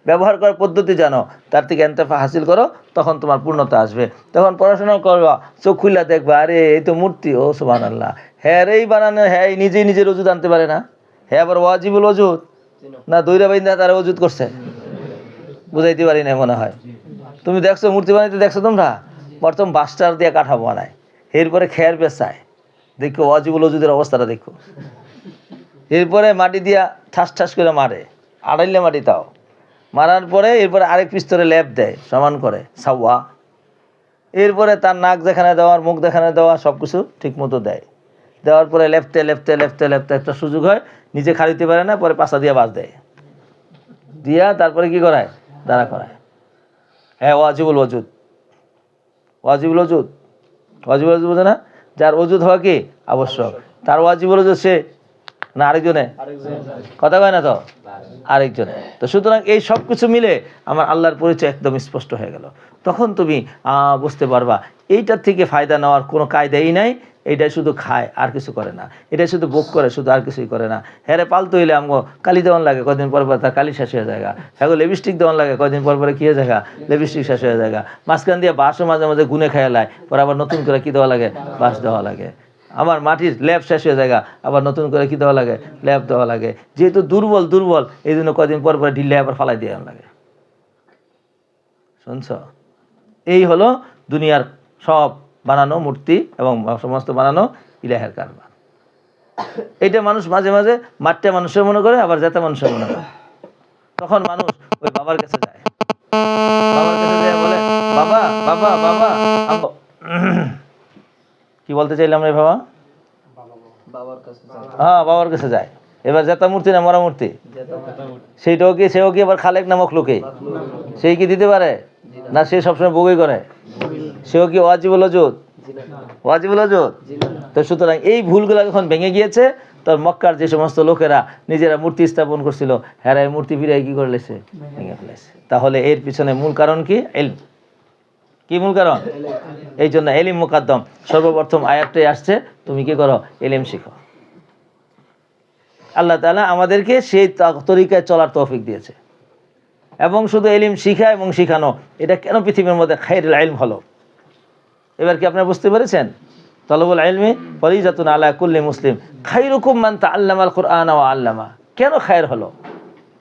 ব্যবহার করার পদ্ধতি জানো, তার থেকে এন্তেফা হাসিল করো, তখন তোমার পূর্ণতা আসবে। তখন পড়াশোনা করবা, চোখ খুলে দেখবা, আরে এই তো মূর্তি, ও সুবহানাল্লাহ। হ্যাঁ এই বানানো, হ্যাঁ নিজেই নিজের ওজুদ আনতে পারে না। হ্যাঁ আবার ওয়াজিবুল ওজুদ না দৈরা বাইন্দা তারা ওজুদ করছে, বুঝাইতে পারি না মনে হয়। তুমি দেখছো মূর্তি বানাইতে, দেখছো তোমরা? প্রথম বাস্টার দিয়ে কাঠা বানায়, এরপরে খেয়ার পেঁচায়, দেখো ওয়াজিবুল ওজুদের অবস্থাটা দেখো। এরপরে মাটি দিয়া ঠাস ঠাস করে মারে, আড়াইলে মাটি তাও মারার পরে এরপরে আরেক পিস্তরে লেপ দেয়, সমান করে সাওয়া। এরপরে তার নাক যেখানে দেওয়ার, মুখ যেখানে দেওয়া, সব কিছু ঠিক মতো দেয়। দেওয়ার পরে লেপতে লেপতে লেপতে লেপতে একটা সুযোগ হয়, নিজে খাড়িতে পারে না, পরে পাশা দিয়ে বাজ দেয়, দিয়া তারপরে কি করায়? দাঁড়া করায়। হ্যাঁ ওয়াজিবুল ওজুদ, ওয়াজিবুল ওজুদ, ওয়াজিবুল ওজুদ বোঝে না? যার ওজুদ হওয়া কি আবশ্যক, তার ওয়াজিবুল ওজুদ সে না আরেকজনে? কথা কয় না তো, আরেকজনে। তো সুতরাং এই সব কিছু মিলে আমার আল্লাহর পরিচয় একদম স্পষ্ট হয়ে গেল। তখন তুমি বুঝতে পারবা এইটার থেকে ফায়দা নেওয়ার কোনো কায়দাই নাই। এইটাই শুধু খায় আর কিছু করে না, এটাই শুধু ভোগ করে, শুধু আর কিছুই করে না। হ্যাঁ রে পালতো হইলে আমগো কালি দেওয়ান লাগে, কদিন পর পর তার কালি শেষ হয়ে যায়। হ্যাঁ গো লিপস্টিক দেওয়ান লাগে, কদিন পর পরে কি হয়ে যায়? লিপস্টিক শেষ হয়ে যায়। মাঝখান দিয়ে বাসও মাঝে মাঝে গুনে খেয়ে লায়, পর আবার নতুন করে কি দেওয়া লাগে? বাস দেওয়া লাগে। আমার মাটির ল্যাব শেষ হয়ে যায়, আবার নতুন করে কি দেওয়া লাগে? ল্যাব দেওয়া লাগে। যেহেতু দুর্বল দুর্বল, এই জন্য কদিন পর পরে ঢিলে আবার ফালাই দিয়ে লাগে। শুনছ? এই হলো দুনিয়ার সব বানানো মূর্তি এবং সমস্ত বানানো ইলাহের কারবার। এইটা মানুষ মাঝে মাঝে মাঠটা মানুষের মনে করে, আবার জেতা মানুষের মনে করে। তখন মানুষ ওই বাবার কাছে যায়, বাবার কাছে যায় বলে বাবা বাবা বাবা। কি বলতে চাইলাম রে বাবা? হ্যাঁ বাবার কাছে যায়। এবার জেতা মূর্তি না মরা মূর্তি? সেইটাও কি, সেও কি আবার খালেক না মখলুকি? সেই কি দিতে পারে না? সে সবসময় বউই করে, সেও কি ওয়াজিবুল ওজুদ? ওয়াজিবুল ওজুদ। তো সুতরাং এই ভুলগুলো যখন ভেঙে গিয়েছে, তোর মক্কার যে সমস্ত লোকেরা নিজেরা মূর্তি স্থাপন করছিল, হ্যাঁ এই মূর্তি ফিরে কি করে লেছে? ভেঙে ফেলেছে। তাহলে এর পিছনে মূল কারণ কি? ইলম। কি মূল কারণ? এই জন্য ইলম মুকাদ্দম। সর্বপ্রথম আয়াতটাই আসছে, তুমি কি করো? ইলম শিখো। আল্লাহ তাআলা আমাদেরকে সেই তরিকায় চলার তৌফিক দিয়েছে। এবং শুধু এলিম শিখা এবং শিখানো, এটা কেন পৃথিবীর মধ্যে খায়রুল ইলম হলো? এবার কি আপনারা বুঝতে পেরেছেন? তলবুল ইলমি ফরিজাতুন আলা কুল্লি মুসলিম খায়রুকুম মান তাআল্লামাল কুরআন ওয়া আল্লামা। কেন খায়ের হলো?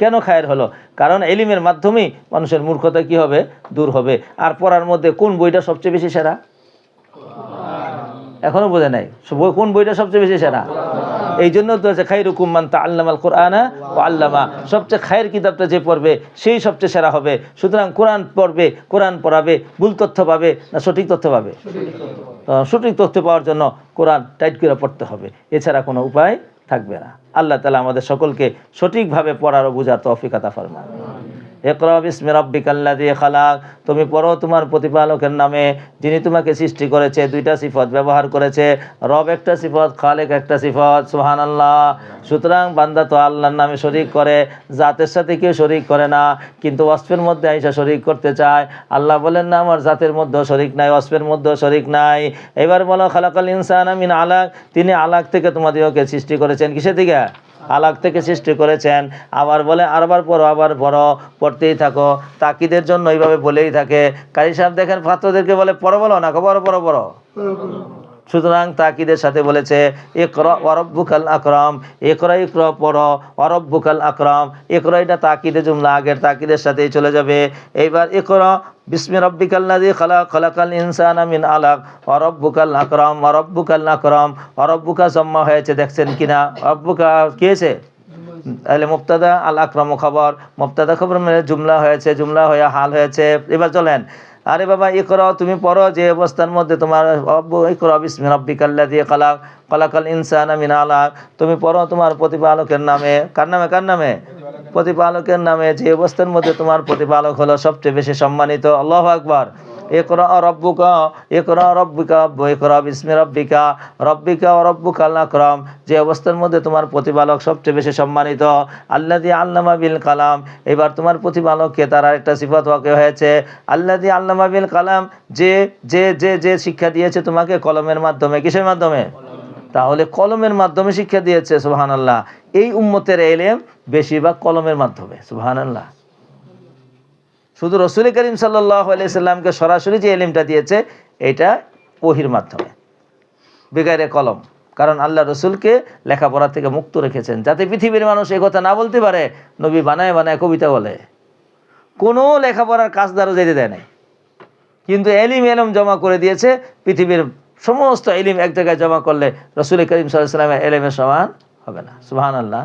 কেন খায়ের হলো? কারণ এলিমের মাধ্যমেই মানুষের মূর্খতা কি হবে? দূর হবে। আর পড়ার মধ্যে কোন বইটা সবচেয়ে বেশি সেরা? এখনো বোঝে নাই কোন বইটা সবচেয়ে বেশি সেরা? এই জন্য তো আছে খায়রুকুম মান তাআল্লামাল কুরআনা ওয়া আল্লামা। সবচেয়ে খায়ের কিতাবটা যে পড়বে সেই সবচেয়ে সেরা হবে। সুতরাং কোরআন পড়বে, কোরআন পড়াবে, ভুল তথ্য পাবে না সঠিক তথ্য পাবে? সঠিক তথ্য পাওয়ার জন্য কোরআন টাইট করে পড়তে হবে, এছাড়া কোনো উপায় থাকবে না। আল্লাহ তাআলা আমাদের সকলকে সঠিকভাবে পড়ার ও বোঝার তৌফিক আতা ফরমান। ইকরা বিসমি রাব্বিকাল্লাযী খালাক। তুমি পড়ো তোমার প্রতিপালকের নামে, যিনি তোমাকে সৃষ্টি করেছে। দুইটা সিফত ব্যবহার করেছে, রব একটা সিফত, খালেক একটা সিফত। সুবহানাল্লাহ। সুতরাং বান্দা তো আল্লাহর নামে শরীক করে, জাতের সাথে কেউ শরীক করে না, কিন্তু ওয়াসফের মধ্যে আইসা শরীক করতে চায়। আল্লাহ বলেন না আমার জাতের মধ্যেও শরীক নাই, ওয়াসফের মধ্যেও শরীক নাই। এবার বলো খালাকাল ইনসানা মিন আলাক। তিনি আলাক থেকে তোমাদেরকে সৃষ্টি করেছেন। কিসের থেকে? আলাগ থেকে সৃষ্টি করেছেন। আবার বলে আরবার পড়ো, আবার পড়ো, পড়তেই থাকো, তাকিদের জন্য এইভাবে বলেই থাকে। কারি সাহেব দেখেন ছাত্রদেরকে বলে পড়ো, বলো না পড়ো পড়ো পড়ো। সুতরাং তাকিদের সাথে বলেছে ইকরা ওয়া রাব্বুকাল আকরাম। ইকরা ইকরা পড়ো, ওয়া রাব্বুকাল আকরাম। ইকরা এটা তাকিদে জুমলা, আগের তাকিদের সাথেই চলে যাবে। এইবার ইকরা বিসমি রাব্বিকাল্লাযী খালাক, খালাকাল ইনসানা মিন আলাক, ওয়া রাব্বুকাল আকরাম, ওয়া রাব্বুকাল আকরাম। ওয়া রাব্বুকা জম্মা হয়েছে দেখছেন কিনা? রাব্বুকা কি হয়েছে? তাহলে মুবতাদা, আল আকরাম খবর, মুবতাদা খবর মানে জুমলা হয়েছে, জুমলা হয়ে হাল হয়েছে। এবার চলেন, আরে বাবা ইকরা তুমি পড়ো যে অবস্থার মধ্যে তোমার ইকরা বিসমি রাব্বিকাল্লাযী খালাক, খালাকাল ইনসানা মিন আলাক। তুমি পড়ো তোমার প্রতিপালকের নামে। কার নামে? কার নামে? প্রতিপালকের নামে, যে অবস্থার মধ্যে তোমার প্রতিপালক হলো সবচেয়ে বেশি সম্মানিত। আল্লাহু আকবার। ইকরা রাব্বুকা, ইকরা রাব্বিকা, ইকরা বিসমি রাব্বিকা, রাব্বিকা ওয়া রাব্বুকাল আকরাম। যে অবস্থার মধ্যে তোমার প্রতিপালক সবচেয়ে বেশি সম্মানিত। আল্লাযী আল্লামা বিল কালাম। এবার তোমার প্রতিপালককে তার আরেকটা সিফাত ওয়াকে হয়েছে, আল্লাযী আল্লামা বিল কালাম, যে যে যে যে শিক্ষা দিয়েছে তোমাকে কলমের মাধ্যমে। কিসের মাধ্যমে? তাহলে কলমের মাধ্যমে শিক্ষা দিয়েছে। সুবহানাল্লাহ। এই উম্মতের ইলম বেশিরভাগ কলমের মাধ্যমে। সুবহানাল্লাহ। শুধু রাসূল করিম সাল্লাল্লাহু আলাইহি সাল্লামকে সরাসরি যে ইলমটা দিয়েছে এটা ওহীর মাধ্যমে, বেগাইরে কলম। কারণ আল্লাহ রসুলকে লেখাপড়া থেকে মুক্ত রেখেছেন, যাতে পৃথিবীর মানুষ এ কথা না বলতে পারে নবী বানায় বানায় কবিতা বলে। কোনো লেখাপড়ার কাজ দ্বারা যেতে দেয় নাই, কিন্তু এলম জমা করে দিয়েছে। পৃথিবীর সমস্ত এলিম এক জায়গায় জমা করলে রাসূল করিম সাল্লাল্লাহু আলাইহি সাল্লামের এলেমের সমান হবে না। সুবহানাল্লাহ।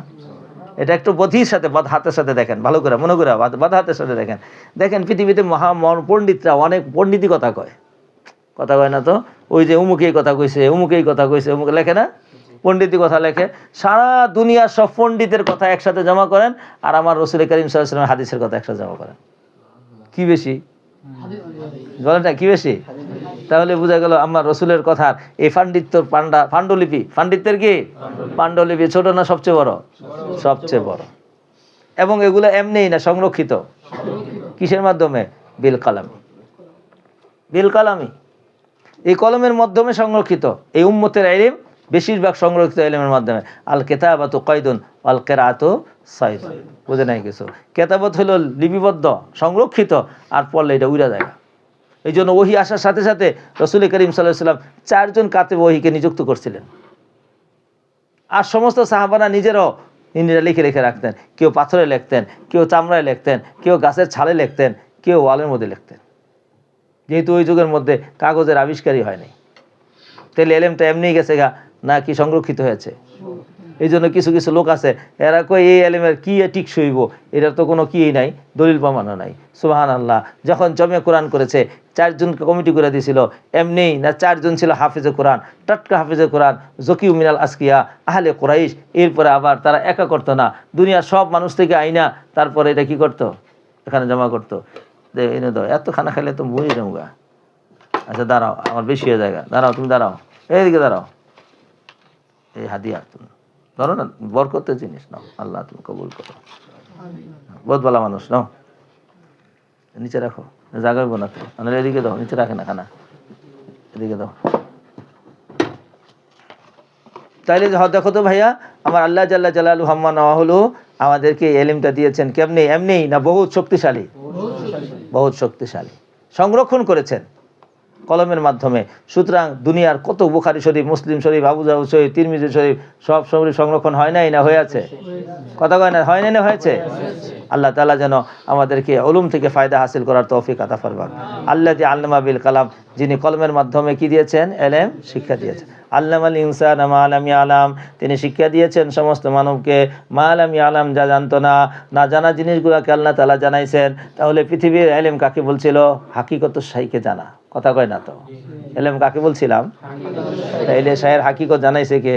এটা একটু বধির সাথে, বাদ হাতের সাথে দেখেন, ভালো করে মনে করে বাদ হাতের সাথে দেখেন। দেখেন পৃথিবীতে পণ্ডিতরা অনেক পণ্ডিতি কথা কয় না তো? ওই যে উমুক এই কথা কইছে, উমুক এই কথা কইছে, উমুক লেখে না, পণ্ডিতি কথা লেখে। সারা দুনিয়ার সব পণ্ডিতের কথা একসাথে জমা করেন, আর আমার রাসূল করিম সাল্লাল্লাহু আলাইহি ওয়াসাল্লামের হাদিসের কথা একসাথে জমা করেন। কি বেশি বলেন না? কি বেশি? তাহলে বোঝা গেল আমার রসুলের কথার এই পাণ্ডুলিপির কি পাণ্ডুলিপি ছোট না সবচেয়ে বড়? সবচেয়ে বড়। এবং এগুলো এমনিই না, সংরক্ষিত। কিসের মাধ্যমে? বিল কালামি। বিল কালামি, এই কলমের মাধ্যমে সংরক্ষিত। এই উম্মতের ইলম বেশিরভাগ সংরক্ষিত ইলমের মাধ্যমে। আল কিতাবাতু কায়দুন ওয়াল কিরাআতু সাইদ। বুঝে নাই কিছু? কিতাবত হলো লিপিবদ্ধ, সংরক্ষিত, আর পড়লে এটা উড়া যায়। এই জন্য ওহী আসার সাথে সাথে রাসূল করিম সাল্লাল্লাহু আলাইহি ওয়াসাল্লাম 4 জন কাতিব ওহীকে নিযুক্ত করছিলেন। আর সমস্ত সাহাবারা নিজেরাও লিখে লিখে রাখতেন। কেউ পাথরে লিখতেন, কেউ চামড়ায় লিখতেন, কেউ গাছের ছালে লিখতেন, কেউ ওয়ালের মধ্যে লিখতেন। যেহেতু ওই যুগের মধ্যে কাগজের আবিষ্কারই হয়নি, তাহলে এলেমটা এমনিই গেছে গা না কি সংরক্ষিত হয়েছে? এই জন্য কিছু কিছু লোক আছে, এরা কই এই এলেমের কি ঠিক সইব, এটার তো কোনো কি নাই, দলিল প্রমাণও নাই। সুবহানাল্লাহ। যখন জমে কোরআন করেছে 4 জনকে কমিটি করে দিয়েছিল, এমনি না 4 জন ছিল হাফিজে কোরআন, টাটকা হাফিজে কোরআন, জকিউ মিনাল আসকিয়া, আহলে কুরাইশ। এরপরে আবার তারা একা করতো না, দুনিয়ার সব মানুষ থেকে আইনা তারপরে এটা কি করতো, এখানে জমা করতো। এনে দাও, এত খানা খাইলে তো মরি যাবো গা। আচ্ছা দাঁড়াও, আমার বেশি হয়ে যায়, দাঁড়াও, তুমি দাঁড়াও, এইদিকে দাঁড়াও। এই হাদিয়া তুমি ধরো না, বরকতের জিনিস নাও, আল্লাহ তুমি কবুল করো। বহুত ভালো মানুষ, নাও, নিচে রাখো, জাগাইব না তো, এদিকে দাও, নিচে রাখে না খানা, এদিকে দাও। তাইলে দেখো তো ভাইয়া, আমার আল্লাহ জাল্লা জালালু হাম্মা নাওয়াহুলু আমাদেরকে এলিমটা দিয়েছেন কেমনি? এমনি না বহুত শক্তিশালী? বহুত শক্তিশালী। সংরক্ষণ করেছেন কলমের মাধ্যমে। সুতরাং দুনিয়ার কত বুখারী শরীফ, মুসলিম শরীফ, আবু দাউদ শরীফ, তিরমিজি শরীফ সব শরীফ সংরক্ষণ হয় নাই না হয়ে আছে? কথা কয় না, হয় নাই না হয়েছে? আল্লাহ তাআলা যেন আমাদেরকে উলুম থেকে ফায়দা হাসিল করার তৌফিক আতা ফরমান। আল্লাযী আল্লামা বিল কালাম, যিনি কলমের মাধ্যমে কি দিয়েছেন? ইলম, শিক্ষা দিয়েছেন। আল্লামাল ইনসানা মা লাম ইয়ালাম, তিনি শিক্ষা দিয়েছেন সমস্ত মানবকে মা লাম ইয়ালাম, যা জানতো না, না জানা জিনিসগুলোকে আল্লাহ তাআলা জানাইছেন। তাহলে পৃথিবীর ইলম কাকে বলছিল? হাকিকত শাইকে জানা। কথা কয় না তো? ইলম কাকে বলছিলাম? তাইলে শায়ের হাকিকত জানাইছে কে?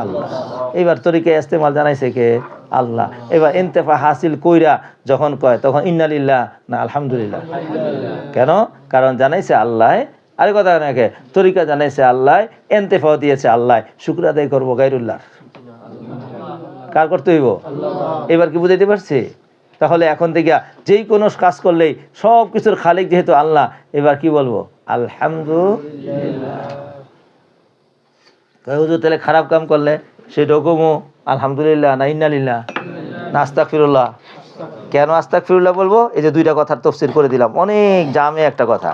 আল্লাহ। এবার তরিকা ইস্তেমাল জানাইছে কে? আল্লাহ। এবার ইন্তেফা হাসিল কইরা যখন কয় তখন ইন্নালিল্লাহ না আলহামদুলিল্লাহ। কেন? কারণ জানাইছে আল্লাহ। আরে কথা নাকি, তরিকা জানাইছে আল্লাহ, ইন্তেফাও দিয়েছে আল্লাহ, শুকর আদায় করবো গায়রুল্লাহ। কার করতে হইব? এবার কি বুঝাইতে পারছি? তাহলে এখন থেকে যেই কোনো কাজ করলেই সব কিছুর খালিক যেহেতু আল্লাহ, এবার কি বলবো? আলহামদুলিল্লাহ। তাহলে খারাপ কাম করলে সেটাও কমো আলহামদুলিল্লাহ না ইন্নালিল্লাহ না আস্তাগফিরুল্লাহ? কেন আস্তাগফিরুল্লাহ বলবো? এই যে দুইটা কথার তাফসীর করে দিলাম, অনেক জামে একটা কথা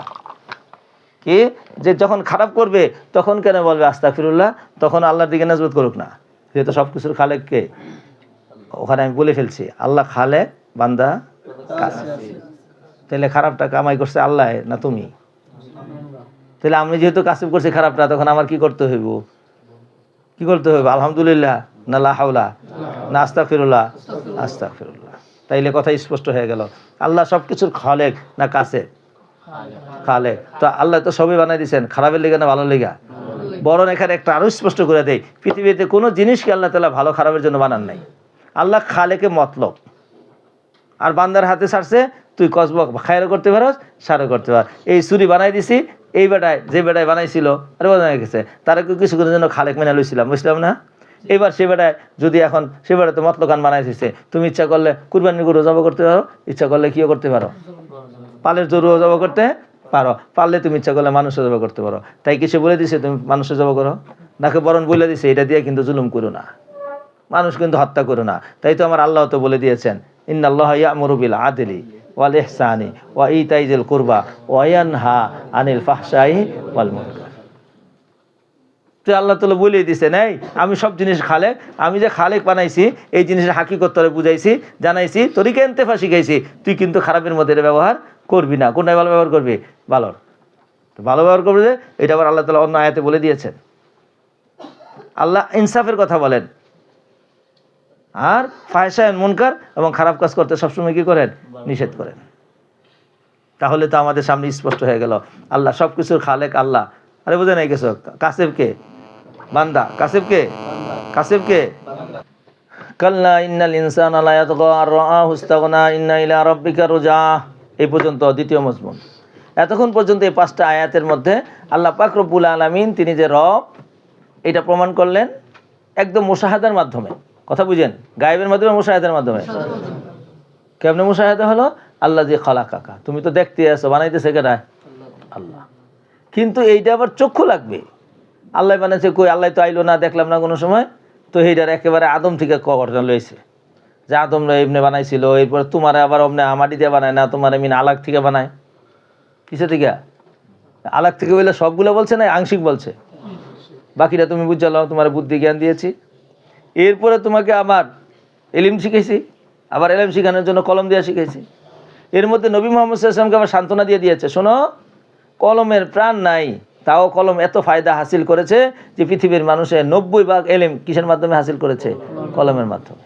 কি, যে যখন খারাপ করবে তখন কেন বলবে আস্তাগফিরুল্লাহ? তখন আল্লাহর দিকে নজর করুক না, যেহেতু সব কিছুর খালেককে। ওখানে আমি বলে ফেলছি আল্লাহ খালেক, বান্দা তাহলে খারাপটা কামাই করছে আল্লাহ না তুমি? তাহলে আমি যেহেতু কাসিব করছি খারাপটা, তখন আমার কি করতে হইব? কি করতে হবে? আলহামদুলিল্লাহ না লা হাওলা না আস্তাগফিরুল্লাহ? আস্তাগফিরুল্লাহ। তাইলে কথা স্পষ্ট হয়ে গেল, আল্লাহ সব কিছুর খালেক না কাসে? খালেক। তো আল্লাহ তো সবই বানাই দিয়েছেন, খারাপের লেগে না ভালো লেগা? বরং এখানে একটা আরো স্পষ্ট করে দেয়, পৃথিবীতে কোনো জিনিসকে আল্লাহ তাআলা ভালো খারাপের জন্য বানান নাই। আল্লাহ খালেকে মতলব, আর বান্দার হাতে ছাড়ছে, তুই কসবক খায়রও করতে পারস, সারও করতে পার। এই ছুরি বানাই দিছি, এই বেটায় যে বেটায় বানাইছিল আরে বোঝা গেছে, তারা কিছুক্ষণের জন্য খালেক মেনে লইছিলাম, বুঝলাম না? এবার সে বেটায় যদি এখন সে বেটায় তো মতলকান বানাই দিচ্ছে, তুমি ইচ্ছা করলে কুরবানির গরু জবাই করতে পারো, ইচ্ছা করলে কিও করতে পারো, পালের গরুও জবাই করতে পারো, পারলে তুমি ইচ্ছা করলে মানুষও জবাই করতে পারো। তাই কি সে বলে দিছে তুমি মানুষও জবাই করো? নাকি বরং বলে দিছে এটা দিয়ে কিন্তু জুলুম করো না, মানুষ কিন্তু হত্যা করো না। তাই তো আমার আল্লাহ তো বলে দিয়েছেন, ইন্নাল্লাহা ইয়া'মুরু বিল আদলি ওয়াল ইহসানি ওয়া ইতাই যিল কুরবা ওয়া ইয়ানহা আনিল ফাহশাই ওয়াল মুনকার। তো আল্লাহ তাআলা বলে দিয়েছেন, এই আমি সব জিনিস খালেক, আমি যে খালেক বানাইছি এই জিনিসের হাকিকত তোরে বুঝাইছি, জানাইছি, তরিকা ইন্তেফা শিখাইছি, তুই কিন্তু খারাপের মধ্যে এটা ব্যবহার করবি না। কোনটাই ভালো ব্যবহার করবি? ভালোর। তো ভালো ব্যবহার করবে যে এটা আবার আল্লাহ তাআলা অন্য আয়াতে বলে দিয়েছেন। আল্লাহ ইনসাফের কথা বলেন, আর ফাহশা মুনকার এবং খারাপ কাজ করতে সবসময় কি করেন? নিষেধ করেন। তাহলে তো আমাদের সামনে স্পষ্ট হয়ে গেল আল্লাহ সব কিছুর খালেক আল্লাহ। আরে বুঝে নাই কিছু? কাসিবকে বান্দা, কাসিবকে কাসিবকে কাল্লা ইন্নাল ইনসানা লা ইয়াতগা আর রাআহু ইসতাগনা ইন্না ইলা রাব্বিকা রুজা। এই পর্যন্ত দ্বিতীয় মজমুন। এতক্ষণ পর্যন্ত এই 5টা আয়াতের মধ্যে আল্লাহ পাক রব্বুল আলামিন তিনি যে রব এটা প্রমাণ করলেন একদম মুশাহাদার মাধ্যমে। কথা বুঝেন? গায়েবের মাধ্যমে, মুশাহাদার মাধ্যমে। কেমনে মুশাহাদা হলো? আল্লাহ যে খালাকাকা, তুমি তো দেখতে আছো, বানাইতেছে কেডা? আল্লাহ। কিন্তু এইটা আবার চক্ষু লাগবে। আল্লাহ বানাইছে কই? আল্লাহ তো আইলো না, দেখলাম না কোনো সময়। তো এইটার একেবারে আদম থেকে কবরটা লইছে, যে আদম এমনি বানাইছিল, এরপর তোমার আবার অমনে আমাটি দিয়ে বানায় না, তোমার এমনি আলাগ থেকে বানায়। কিসে থেকে? আলাগ থেকে বলে সবগুলো বলছে না, আংশিক বলছে। বাকিটা তুমি বুঝালো, তোমার বুদ্ধি জ্ঞান দিয়েছি। এরপরে তোমাকে আমার এলিম শিখেছি, আবার এলিম শিখানোর জন্য কলম দিয়ে শিখেছি। এর মধ্যে নবী মুহাম্মদ সাল্লাল্লাহু আলাইহি ওয়াসাল্লামকে আবার সান্ত্বনা দিয়ে দিয়েছে, শোনো কলমের প্রাণ নাই, তাও কলম এত ফায়দা হাসিল করেছে যে পৃথিবীর মানুষের 90% এলিম কিসের মাধ্যমে হাসিল করেছে? কলমের মাধ্যমে।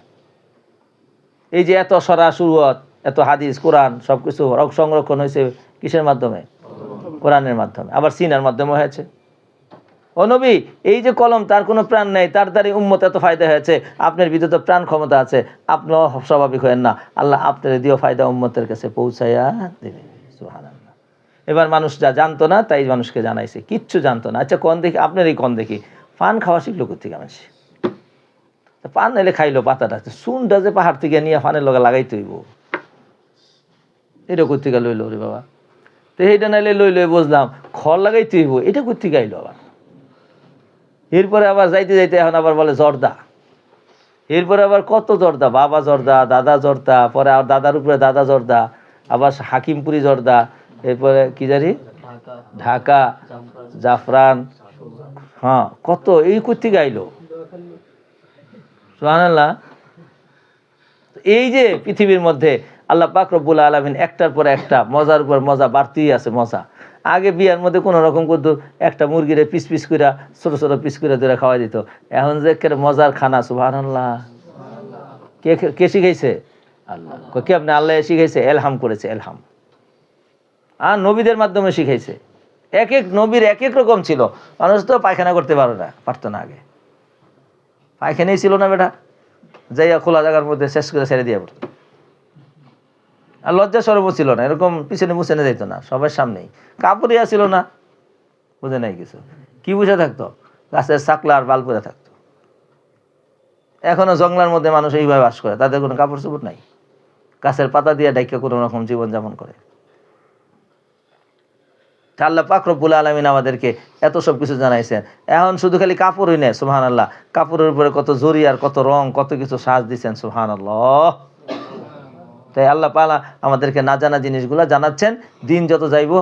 এই যে এত সরা সুরত, এত হাদিস, কোরআন সবকিছু সংরক্ষণ হয়েছে কিসের মাধ্যমে? কোরআনের মাধ্যমে। আবার সিনার মাধ্যমে হয়েছে। ও নবী, এই যে কলম, তার কোনো প্রাণ নেই, তার দ্বারা উম্মত এত ফায়দা হয়েছে, আপনার ভিতরে তো প্রাণ ক্ষমতা আছে, আপনিও স্বাভাবিক হয়েন না, আল্লাহ আপনার দিয়েও ফায়দা উম্মতের কাছে পৌঁছাইয়া দেবে। সুবহানাল্লাহ। এবার মানুষ যা জানতো না তাই মানুষকে জানাইছে, কিচ্ছু জানতো না। আচ্ছা কোন দেখি, আপনার এই কোন দেখি পান খাওয়া শিখলো কোথেকে মানুষ? পান নাইলে খাইলো পাতাটা, চুনটা যে পাহাড় থেকে নিয়ে পানের লগে লাগাইতে হইব, এটা কোথেকে লইলো রে বাবা? তো এইটা নাইলে লই বুঝলাম, খড় লাগাইতে হইব, এটা কোথেকে আইলো আবার? এরপরে আবার যাইতে যাইতে এখন আবার বলে জর্দা, এরপরে আবার কত জর্দা, বাবা জর্দা, দাদা জর্দা, পরে আর দাদার উপরে দাদা জর্দা, আবার হাকিমপুরি জর্দা, এরপরে কি জানি ঢাকা, জাফরান, হ্যাঁ কত এই কোত্থেকে আইলো সুবহানাল্লাহ। এই যে পৃথিবীর মধ্যে আল্লাহ পাক রব্বুল আলামিন একটার পর একটা মজার উপর মজা বাড়তেই আছে মজা। আগে বিয়ার মধ্যে কোনো রকম করতো একটা মুরগিরে পিস পিস করে ছোট ছোট পিস করে ধরে খাওয়া দিত, এখন যে মজার খানা সুবহানাল্লাহ। কে কে শিখাইছে? আল্লাহ। কে? আপনি আল্লাহ শিখাইছে, এলহাম করেছে, এলহাম। আর নবীদের মাধ্যমে শিখাইছে। এক এক নবীর এক এক রকম ছিল। মানুষ তো পায়খানা করতে পারতো না আগে, পায়খানাই ছিল না বেটা, যাইয়া খোলা জায়গার মধ্যে শেষ করে ছেড়ে দিয়ে পড়তো। আর লজ্জা সরবও ছিল না, এরকম পিছনে মুছনে যাইতো না, সবার সামনেই। কাপড়িয়া ছিল না, বুঝে নাই কিছু, কি বুঝে থাকতো? গাছের চাকলা আর বাল পরে থাকতো। এখনো জঙ্গলার মধ্যে মানুষ এইভাবে বাস করে, তাদের কোনো কাপড় চোপড় নাই, গাছের পাতা দিয়ে ডাইকা কোনো রকম জীবনযাপন করে। আল্লাহ পাক রব্বুল আলামিন আমাদেরকে এত সব কিছু জানাইছেন। এখন শুধু খালি কাপড়ই নেই, সুবহানাল্লাহ, কাপড়ের উপরে কত জরি আর কত রং, কত কিছু সাজ দিচ্ছেন, সুবহানাল্লাহ। তাই আল্লাহ পালা আমাদেরকে না জানা জিনিসগুলো জানাচ্ছেন। দিন যত যাইব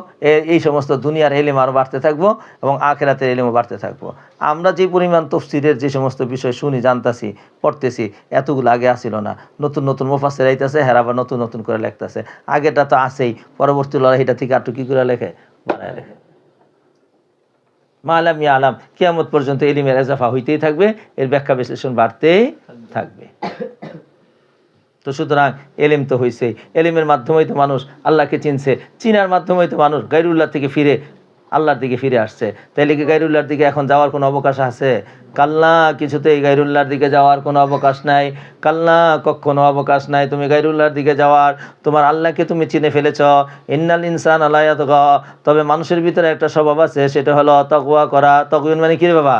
এই সমস্ত দুনিয়ার এলিম আরও বাড়তে থাকবো এবং আখিরাতের এলিমও বাড়তে থাকবো। আমরা যে পরিমাণ তফসিরের যে সমস্ত বিষয় শুনি, জানতাছি, পড়তেছি, এতগুলো আগে আসিল না। নতুন নতুন মুফাসসির আইতাছে, হেরা আবার নতুন নতুন করে লেখতেছে। আগেটা তো আছেই, পরবর্তী লড়াইটা থেকে আটু কি করে লেখে, বানায় লেখে। মালাম ইয়া আলাম, কিয়ামত পর্যন্ত এলিমের এজাফা হইতেই থাকবে, এর ব্যাখ্যা বিশ্লেষণ বাড়তেই থাকবে। তো সুতরাং এলিম তো হয়েছেই, এলিমের মাধ্যমেই তো মানুষ আল্লাহকে চিনছে, চিনার মাধ্যমেই তো মানুষ গায়রুল্লাহ থেকে ফিরে আল্লাহর দিকে ফিরে আসছে। তাইলে কি গায়রুল্লাহর দিকে এখন যাওয়ার কোনো অবকাশ আছে? কাল্লা, কিছুতেই গায়রুল্লাহর দিকে যাওয়ার কোনো অবকাশ নাই। কাল্লা, কখনো অবকাশ নাই তুমি গায়রুল্লাহর দিকে যাওয়ার। তোমার আল্লাহকে তুমি চিনে ফেলেছ। ইন্নাল ইনসান আলা ইয়াতগা, তবে মানুষের ভিতরে একটা স্বভাব আছে, সেটা হলো তাকওয়া করা। তাকওয়া মানে কি রে বাবা?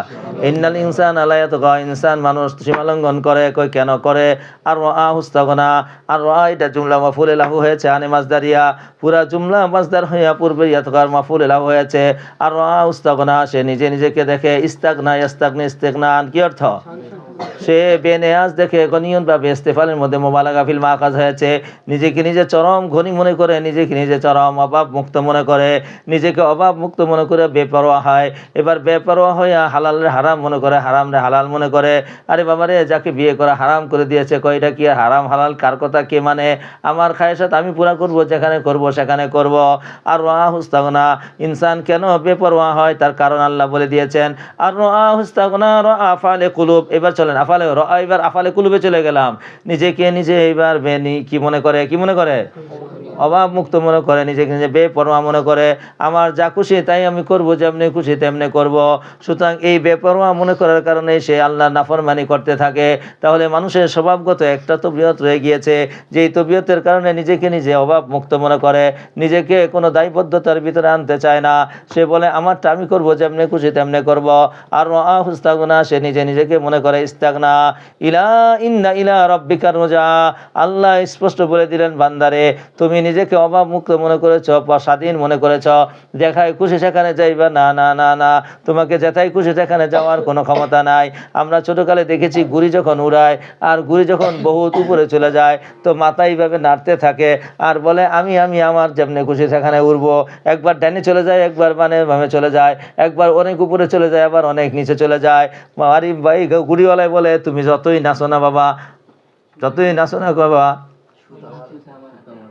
ইন্নাল ইনসান আলা ইয়াতগা, ইনসান মানুষ সীমালঙ্ঘন করে। কই কেন করে? আর হুস্তাগনা, আর এটা জুমলা মাফুল লাহু হয়েছে, আনে মাজদারিয়া, পুরা জুমলা মাজদার হইয়া পূর্বে ইয়াতগার মাফুল লাহু হয়েছে। আর হুস্তাগনা, সে নিজে নিজেকে দেখে। ইস্তাগনা ইস্তাগনি ইস্তিগনান, কি অর্থ? সে বেনেয়াজ দেখে। গনিয়ন বা ইস্তেফালের মধ্যে মুবালাগা ফিল মাকাজ হয়েছে। নিজেকে নিজে চরম ঘনি মনে করে, নিজেকে নিজে চরম অভাব মুক্ত মনে করে, নিজেকে অভাব মুক্ত মনে করে বেপরোয়া হয়। এবার বেপরোয়া হইয়া হালালের হারাম মনে করে, হারামরে হালাল মনে করে। আরে বাবারে, যাকে বিয়ে করা হারাম করে দিয়েছে, কয়টা কি হারাম হালাল কার কথা কে মানে? আমার খায়সাত আমি পুরা করব, যেখানে করব সেখানে করব। আর হুস্তাগনা, ইনসান কেন বেপরোয়া হয় তার কারণ আল্লাহ বলে দিয়েছেন। আর হুস্তাগনা আফালে কুলুব। এবার চলেন আফালে, এবার আফালে কুলুবে চলে গেলাম। নিজেকে নিজে এবার কি মনে করে? কি মনে করে? অভাব মুক্ত মনে করে, নিজেকে নিজে বেপরোয়া মনে করে। আমার যা খুশি তাই আমি করব, যেমনি খুশি তেমনি করব। সুতরাং এই বেপরোয়া মনে করার কারণে সে আল্লাহর নাফরমানি করতে থাকে। তাহলে মানুষের স্বভাবগত একটা তবিয়ত রয়ে গিয়েছে, যে এই তবিয়তের কারণে নিজেকে নিজে অভাব মুক্ত মনে করে, নিজেকে কোনো দায়বদ্ধতার ভিতরে আনতে চায় না। সে বলে আমারটা আমি করব, যেমনি খুশি তেমনি করব। আর হুস্তাগনা, সে নিজে নিজেকে মনে করে ইস্তাগনা। ইন্না ইলা রাব্বিকা রুজা, আল্লাহ স্পষ্ট বলে দিলেন, বান্দারে তুমি নিজেকে অভাব মুক্ত মনে করেছ, স্বাধীন মনে করেছ, যেখানে খুশি সেখানে যাইবা না, না না না, তোমাকে যেথায় খুশি সেখানে যাওয়ার কোনো ক্ষমতা নাই। আমরা ছোটকালে দেখেছি গুড়ি যখন উড়ায়, আর গুড়ি যখন বহুত উপরে চলে যায়, তো মাথা এইভাবে নাড়তে থাকে আর বলে আমি আমি আমার যেমনি খুশি সেখানে উড়বো। একবার ডানে চলে যায়, একবার বামে চলে যায়, একবার অনেক উপরে চলে যায়, আবার অনেক নিচে চলে যায়। আরে ভাই, গুড়িওয়ালায় বলে তুমি যতই নাচো না বাবা, যতই নাচো না বাবা,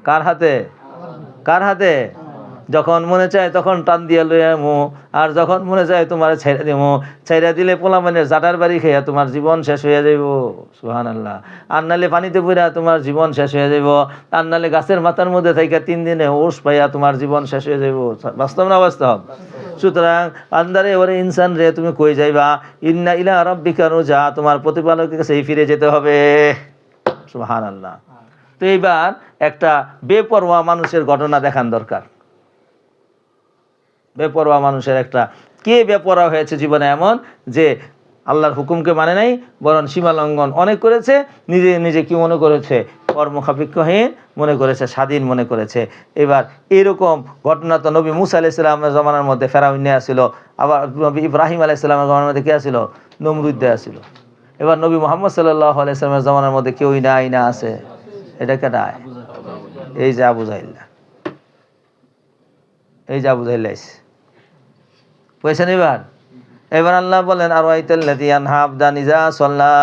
কার হাতে? কার হাতে? যখন মনে চায় তখন টান দিয়ে লইয়া মো, আর যখন মনে চায় তোমার ছেড়ে দিমো। ছেড়ে দিলে পোলামানের জাটার বাড়ি খেয়ে তোমার জীবন শেষ হয়ে যাইব, সুবহানাল্লাহ। আর নালে পানিতে পড়া তোমার জীবন শেষ হয়ে যাইব। আর নালে গাছের মাথার মধ্যে থেকে 3 দিনে ওষ পাইয়া তোমার জীবন শেষ হয়ে যাইব। বাস্তব না বাস্তব? সুতরাং আন্দারে ওরে ইনসান রে, তুমি কই যাইবা? ইন্না ইলা রাব্বিকা রুজা, তোমার প্রতিপালকের কাছে ফিরে যেতে হবে, সুবহানাল্লাহ। তো এইবার একটা বেপরোয়া মানুষের ঘটনা দেখান দরকার। বেপরোয়া মানুষের একটা, কে বেপরোয়া হয়েছে জীবনে এমন যে আল্লাহর হুকুমকে মানে নাই, বরং সীমা লঙ্ঘন অনেক করেছে, নিজে নিজে কি মনে করেছে? কর্মসাপেক্ষহীন মনে করেছে, স্বাধীন মনে করেছে। এবার এরকম ঘটনা তো নবী মুসা আলাইহিস সালামের জমানার মধ্যে ফেরাউন আসছিল, আবার নবী ইব্রাহিম আলাইহিস সালামের জমানার মধ্যে কে আসছিল? নমরুদ আসছিল। এবার নবী মুহাম্মদ সাল্লাল্লাহু আলাইহি ওয়াসাল্লামের জামানার মধ্যে কেউই নাই না আছে? এটা কেডায়? এই যে আবু জাহেল, এই যে আবু জাহেল আইছে, বুঝছেন? এবার আল্লাহ বলেন আরাইতাল্লাযী ইয়ানহা আবদান ইযা সাল্লা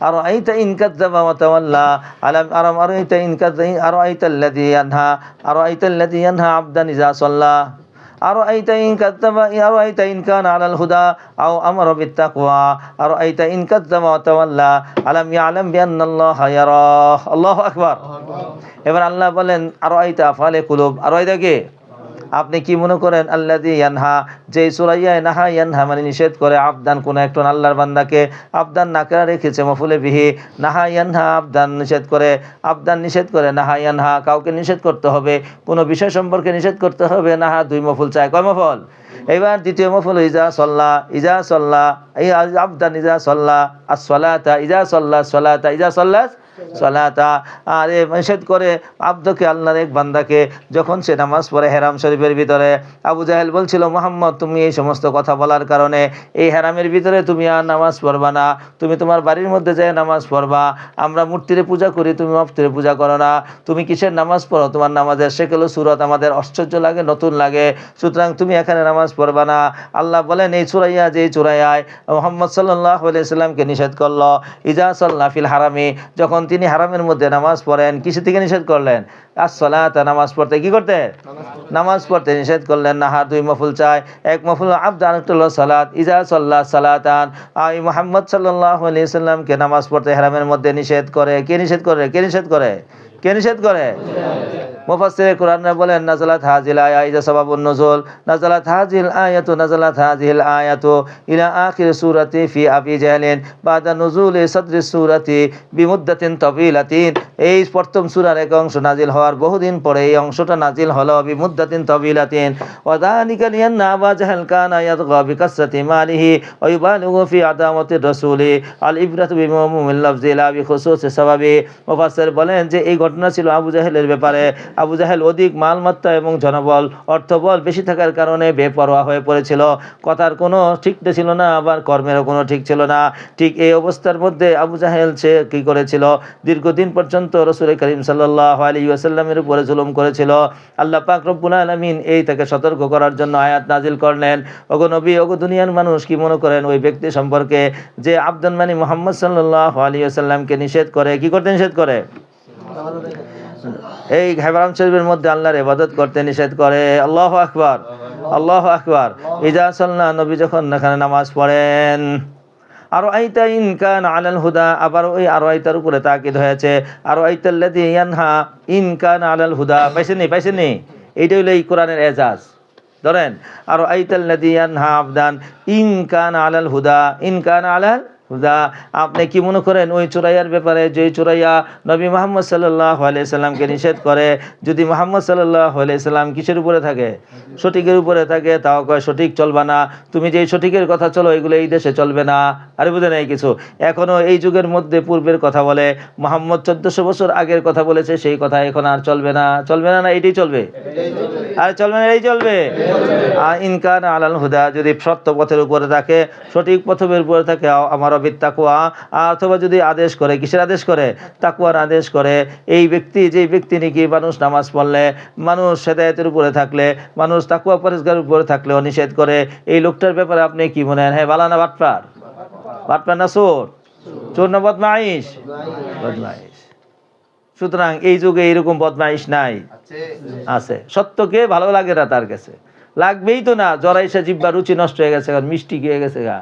আরাইতা ইন কাযযাবা ওয়া তাওয়াল্লা আরাইতা ইন কাযযাবা আরাইতাল্লাযী ইয়ানহা আবদান ইযা সাল্লা আরাইতা ইন কাযযাবা আরাইতা ইন কানা আলাল হুদা আও আমারা বিত্তাকওয়া আরাইতা ইন কাযযাবা ওয়া তাওয়াল্লা আলাম ইয়ালাম বিআন্নাল্লাহা ইয়ারা। আল্লাহু আকবার। এবার আল্লাহ বলেন আরাইতা আফআলে কুলুব, আরাইতা কে? আপনি কি মনে করেন আল্লাযী ইয়ানহা, যে সূরায়ে নাহা ইয়ানহা মানে নিষেধ করে, আবদান কোন একজন আল্লাহর বান্দাকে, আবদান নাকরা রেখেছে মফুলে বিহি, নাহা ইয়ানহা আবদান নিষেধ করে, আবদান নিষেধ করে, নাহা ইয়ানহা কাউকে নিষেধ করতে হবে, কোনো বিষয় সম্পর্কে নিষেধ করতে হবে, নাহা দুই মফুল চায়, কয় মফুল? এবার দ্বিতীয় মফুল ইজা সল্লা এই আবদান ইজা সল্লা as-সালাতা ইজা সল্লা সালাতা ইজা সল্লা সালাতা, আর নিষেধ করে আব্দকে আল্লাহর এক বান্দাকে যখন সে নামাজ পড়ে হেরাম শরীফের ভিতরে। আবু জাহেল বলছিল মুহাম্মদ তুমি এই সমস্ত কথা বলার কারণে এই হেরামের ভিতরে তুমি আর নামাজ পড়বা না, তুমি তোমার বাড়ির মধ্যে যেয়ে নামাজ পড়বা, আমরা মূর্তিরে পূজা করি তুমি মূর্তিরে পূজা করো না, তুমি কিসের নামাজ পড়ো? তোমার নামাজের শেকেল সূরত আমাদের আশ্চর্য লাগে, নতুন লাগে, সুতরাং তুমি এখানে নামাজ পড়বা না। আল্লাহ বলেন এই চূড়াইয়া যে চূড়াইয়ায় মুহাম্মদ সাল্লাল্লাহু আলাইহি ওয়াসাল্লামকে নিষেধ করলো ইজা সাল্লা ফিল হারামি, যখন তিনি হারামের মধ্যে নামাজ পড়েন, কিসের থেকে নিষেধ করলেন? as-সালাতা নামাজ পড়তে, কি করতে? নামাজ পড়তে নিষেধ করলেন। নাহার দুই মফুল চায়, এক মফুল আবদান, একটা হলো সালাত, ইজা সাল্লা সালাতান, এই মুহাম্মদ সাল্লাল্লাহু আলাইহি ওয়াসাল্লামকে নামাজ পড়তে হারামের মধ্যে নিষেধ করে। কে নিষেধ করে? কে নিষেধ করে? কে নিষেধ করে? মুফাসসিরে কোরআন বলেন নাযালাত হাযিল আয়া ইজা সাবাবুন নুজুল, নাযালাত হাযিল আয়াতু ইলা আখির সূরাতি ফি আবি জাহলিন বাদা নুজুলি সাদরি সূরাতি বিমুদ্দাতিন তাবিলাতিন। এই প্রথম সূরার এক অংশ নাজিল হওয়ার বহুদিন পরে এই অংশটা নাজিল হলো বিমুদ্দাতিন তাবিলাতিন। ওয়া যালিকা লিআন্না আবা জাহল কানা ইয়াতগা বিকাসরাতি মালিহি ওয়া ইবালিগু ফি আদাওয়াতির রাসূলি আল ইবরাতু বিমুমিল লাফজি লা বিখুসুসি সাবাবি। মুফাসসির বলেন যে এই ঘটনা ছিল আবু জাহেলের ব্যাপারে। আবু জাহেল অধিক মালমাত্রা এবং জনবল অর্থবল বেশি থাকার কারণে বেপরোয়া হয়ে পড়েছিল, কথার কোনো ঠিক ছিল না, আবার কর্মেরও কোনো ঠিক ছিল না। ঠিক এই অবস্থার মধ্যে আবু জাহেল সে কি করেছিল? দীর্ঘদিন পর্যন্ত রাসূল করিম সাল্লাল্লাহু আলাইহি ওয়াসাল্লামের উপরে জুলুম করেছিল। আল্লাহ পাক রব্বুল আলামিন এই তাকে সতর্ক করার জন্য আয়াত নাজিল করলেন, ওগো নবী, ওগো দুনিয়ার মানুষ, কি মনে করেন ওই ব্যক্তি সম্পর্কে যে আবদান মানে মুহাম্মদ সাল্লাল্লাহু আলাইহি ওয়াসাল্লামকে নিষেধ করে, কি করতে নিষেধ করে? এই হারাম শরীফের মধ্যে আল্লাহর ইবাদত করতে নিষেধ করে। আল্লাহু আকবার, আল্লাহু আকবার। ইজা সাল্লা, নবী যখন এখানে নামাজ পড়েন। আরাইতা ইন কানা আলাল হুদা, আবার ওই আরাইতার উপরে তাকিদ হয়েছে। আরাইতাল্লাযী ইয়ানহা ইন কানা আলাল হুদা, পাইছেননি? এইটা হলো এই কোরআনের এজাজ। ধরেন আরাইতাল্লাযী ইয়ানহা আবদান ইন কানা আলাল হুদা, ইন কানা আলাল হুদা। আপনি কি মনে করেন ওই চোরাইয়ার ব্যাপারে, যে চোরাইয়া নবী মুহাম্মদ সাল্লাল্লাহু আলাইহি সাল্লামকে নিষেধ করে, যদি মুহাম্মদ সাল্লাল্লাহু আলাইহি সাল্লাম কিসের উপরে থাকে? সঠিকের উপরে থাকে, তাও কয় সঠিক চলবে না, তুমি যে সঠিকের কথা চলো এগুলো এই দেশে চলবে না। আরে বুঝে নাই কিছু? এখনো এই যুগের মধ্যে পূর্বের কথা বলে, মুহাম্মদ 1400 বছর আগের কথা বলেছে, সেই কথা এখন আর চলবে না। চলবে না, না এটাই চলবে? আর চলবে না, এই চলবে। ইনকান আলাল হুদা, যদি সত্য পথের উপরে থাকে, সঠিক পথের উপরে থাকে, আমার বিত্তাকওয়া, অথবা যদি আদেশ করে, কিসের আদেশ করে? তাকওয়ার আদেশ করে। এই ব্যক্তি, যে ব্যক্তি নাকি মানুষ নামাজ পড়লে, মানুষ হেদায়েতের উপরে থাকলে, মানুষ তাকওয়া পরহেজগারের উপরে থাকলেও নিষেধ করে, এই লোকটার ব্যাপারে আপনি কি মনে হয়? হ্যাঁ, বালা না বাটপার? বাটপার না চোর? চোর না বদমাইশ? বদমাইশ। সুতরাং এই যুগে এইরকম বদমাইশ নাই? আছে। সত্যকে ভালো লাগে না তার কাছে, লাগবেই তো না। জরাইসা জিব্বা রুচি নষ্ট হয়ে গেছে, মিষ্টি গিয়ে গেছে গা,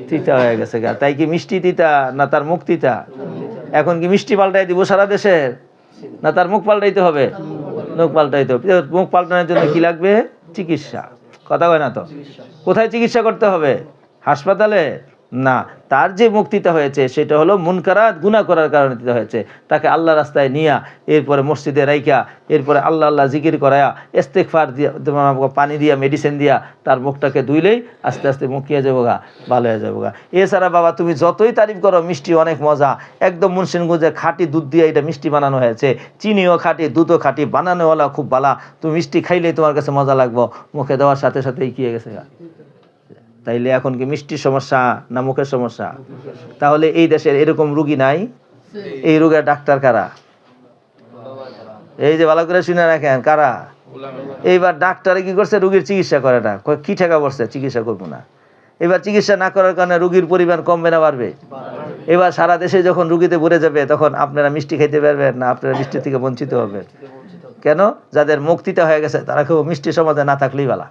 তিতা হয়ে গেছে গা। তাই কি মিষ্টি তিতা না তার মুখ তিতা? এখন কি মিষ্টি পাল্টাই দিব সারা দেশের, না তার মুখ পাল্টাইতে হবে? মুখ পাল্টাইতে হবে। মুখ পাল্টানোর জন্য কি লাগবে? চিকিৎসা। কথা কয় না তো? কোথায় চিকিৎসা করতে হবে? হাসপাতালে না, তার যে মুক্তিটা হয়েছে সেটা হলো মুনকারাত, গুনাহ করার কারণে দিতে হয়েছে। তাকে আল্লাহ রাস্তায় নিয়া, এরপরে মসজিদে রাইখা, এরপরে আল্লাহ আল্লাহ জিকির করায়া, ইস্তেগফার দিয়া, পানি দিয়া, মেডিসিন দিয়া তার মুখটাকে ধুইলেই আস্তে আস্তে মুখ কিয়ে যাবো গা, ভালো হয়ে যাবো গা। এছাড়া বাবা তুমি যতই তারিফ করো, মিষ্টি অনেক মজা, একদম মুন্সিগঞ্জে খাঁটি দুধ দিয়ে এটা মিষ্টি বানানো হয়েছে, চিনিও খাঁটি, দুধও খাঁটি, বানানোওয়ালা খুব ভালো, তুমি মিষ্টি খাইলেই তোমার কাছে মজা লাগবো, মুখে দেওয়ার সাথে সাথেই কিয়ে গেছে গা। তাইলে এখন কি মিষ্টির সমস্যা না মুখের সমস্যা? তাহলে এই দেশের এরকম রুগী নাই? এই রোগের ডাক্তার কারা? এই যে ভালো করে শুনে রাখেন, কারা? এইবার ডাক্তারে কি করছে? রুগীর চিকিৎসা করে না, কি ঠেকা পড়ছে চিকিৎসা করবো না। এবার চিকিৎসা না করার কারণে রুগীর পরিমাণ কমবে না বাড়বে? এবার সারা দেশে যখন রুগীতে ভরে যাবে তখন আপনারা মিষ্টি খাইতে পারবেন না, আপনারা মিষ্টি থেকে বঞ্চিত হবেন। কেন? যাদের মুক্তিটা হয়ে গেছে তারা কেউ মিষ্টি সমাজে না থাকলেই ভালো।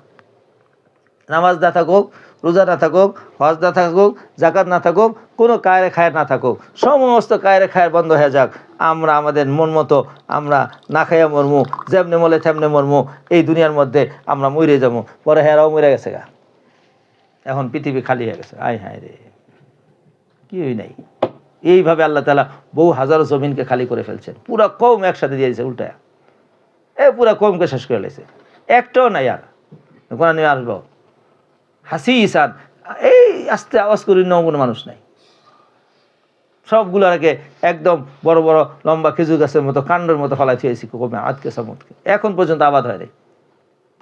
নামাজ না থাকুক, রোজা না থাকুক, হজ না থাকুক, জাকাত না থাকুক, কোনো কায়রে খায়ের না থাকুক, সমস্ত কায়রে খায়ের বন্ধ হয়ে যাক। আমরা আমাদের মন মতো আমরা না খাইয়া মরমু, যেমনে মলে তেমনে মরমু, এই দুনিয়ার মধ্যে আমরা মরে যাবো। পরে হেরাও মরে গেছে গা, এখন পৃথিবী খালি হয়ে গেছে। আয় হায় রে, কিছুই নাই। এইভাবে আল্লাহ তাআলা বহু হাজারো জমিনকে খালি করে ফেলছেন, পুরা কওম একসাথে দিয়ে দিয়েছে উল্টায়, পুরা কওমকে শেষ করে লেছে, একটাও নাই আর কোরআনে আসবো হাসি ইসান এই আস্তে আওয়াজ করি না, কোনো মানুষ নাই। সবগুলো আগে একদম বড় বড় লম্বা খেজুর গাছের মতো কাণ্ডের মতো ফলাই থিয়েছি কমে আজকে সামুদকে, এখন পর্যন্ত আবাদ হয় নাই।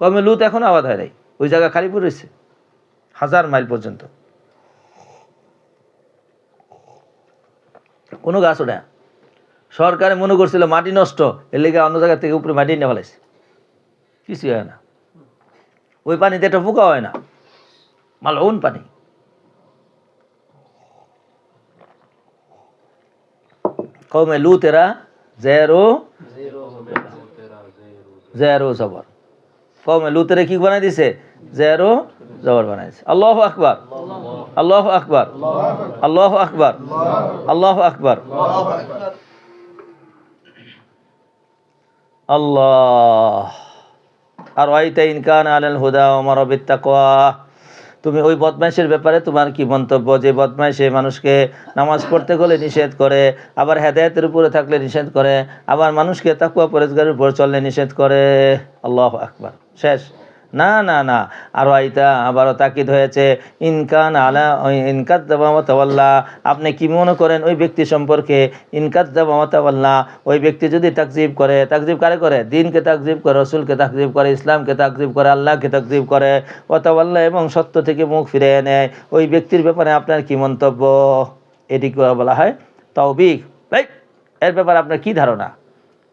কমে লুত এখন আবাদ হয় নাই, ওই জায়গা খালি পড়ে রয়েছে 1000 মাইল পর্যন্ত, কোনো গাছ ওঠে না। সরকারে মনে করছিল মাটি নষ্ট, এর লেগে অন্য জায়গা থেকে উপরে মাটি নিয়ে ফেলাইছে, কিছুই হয় না। ওই পানিতে একটা পোকা হয় না, মালউন পানি। কওমে লুতেরা জেরো জবর, কওমে লুতেরা কি বানাই দিছে? জেরো জবর বানাই দিছে। আল্লাহু আকবার, আল্লাহু আকবার, আল্লাহু আকবার, আল্লাহু আকবার। আল্লাহ। আর ওয়াইতা ইনকান আলাল হুদা ওয়া মারা বিত্তাকওয়া, তুমি ওই বদমাইশের ব্যাপারে তোমার কি মন্তব্য? যে বদমাইশে মানুষকে নামাজ পড়তে গেলে নিষেধ করে, আবার হেদায়েতের উপরে থাকলে নিষেধ করে, আবার মানুষকে তাকওয়া পরহেজগারের উপর চললে নিষেধ করে। আল্লাহু আকবার। শেষ? না না না, আরও আইতা আবারও তাকিদ হয়েছে, ইনকান আলা ইনকাদ্দাবা ওয়া তাওয়াল্লা। আপনি কি মনে করেন ওই ব্যক্তি সম্পর্কে? ইনকাদ্দাবা ওয়া তাওয়াল্লা, ওই ব্যক্তি যদি তাকজিব করে, তাকজিব কারে করে? দিনকে তাকজিব করে, রসুলকে তাকজিব করে, ইসলামকে তাকজিব করে, আল্লাহকে তাকজিব করে, ওয়া তাওয়াল্লা এবং সত্য থেকে মুখ ফিরিয়ে নেয়, ওই ব্যক্তির ব্যাপারে আপনার কি মন্তব্য? এটিকে বলা হয় তাওবীখ। এর ব্যাপারে আপনার কি ধারণা?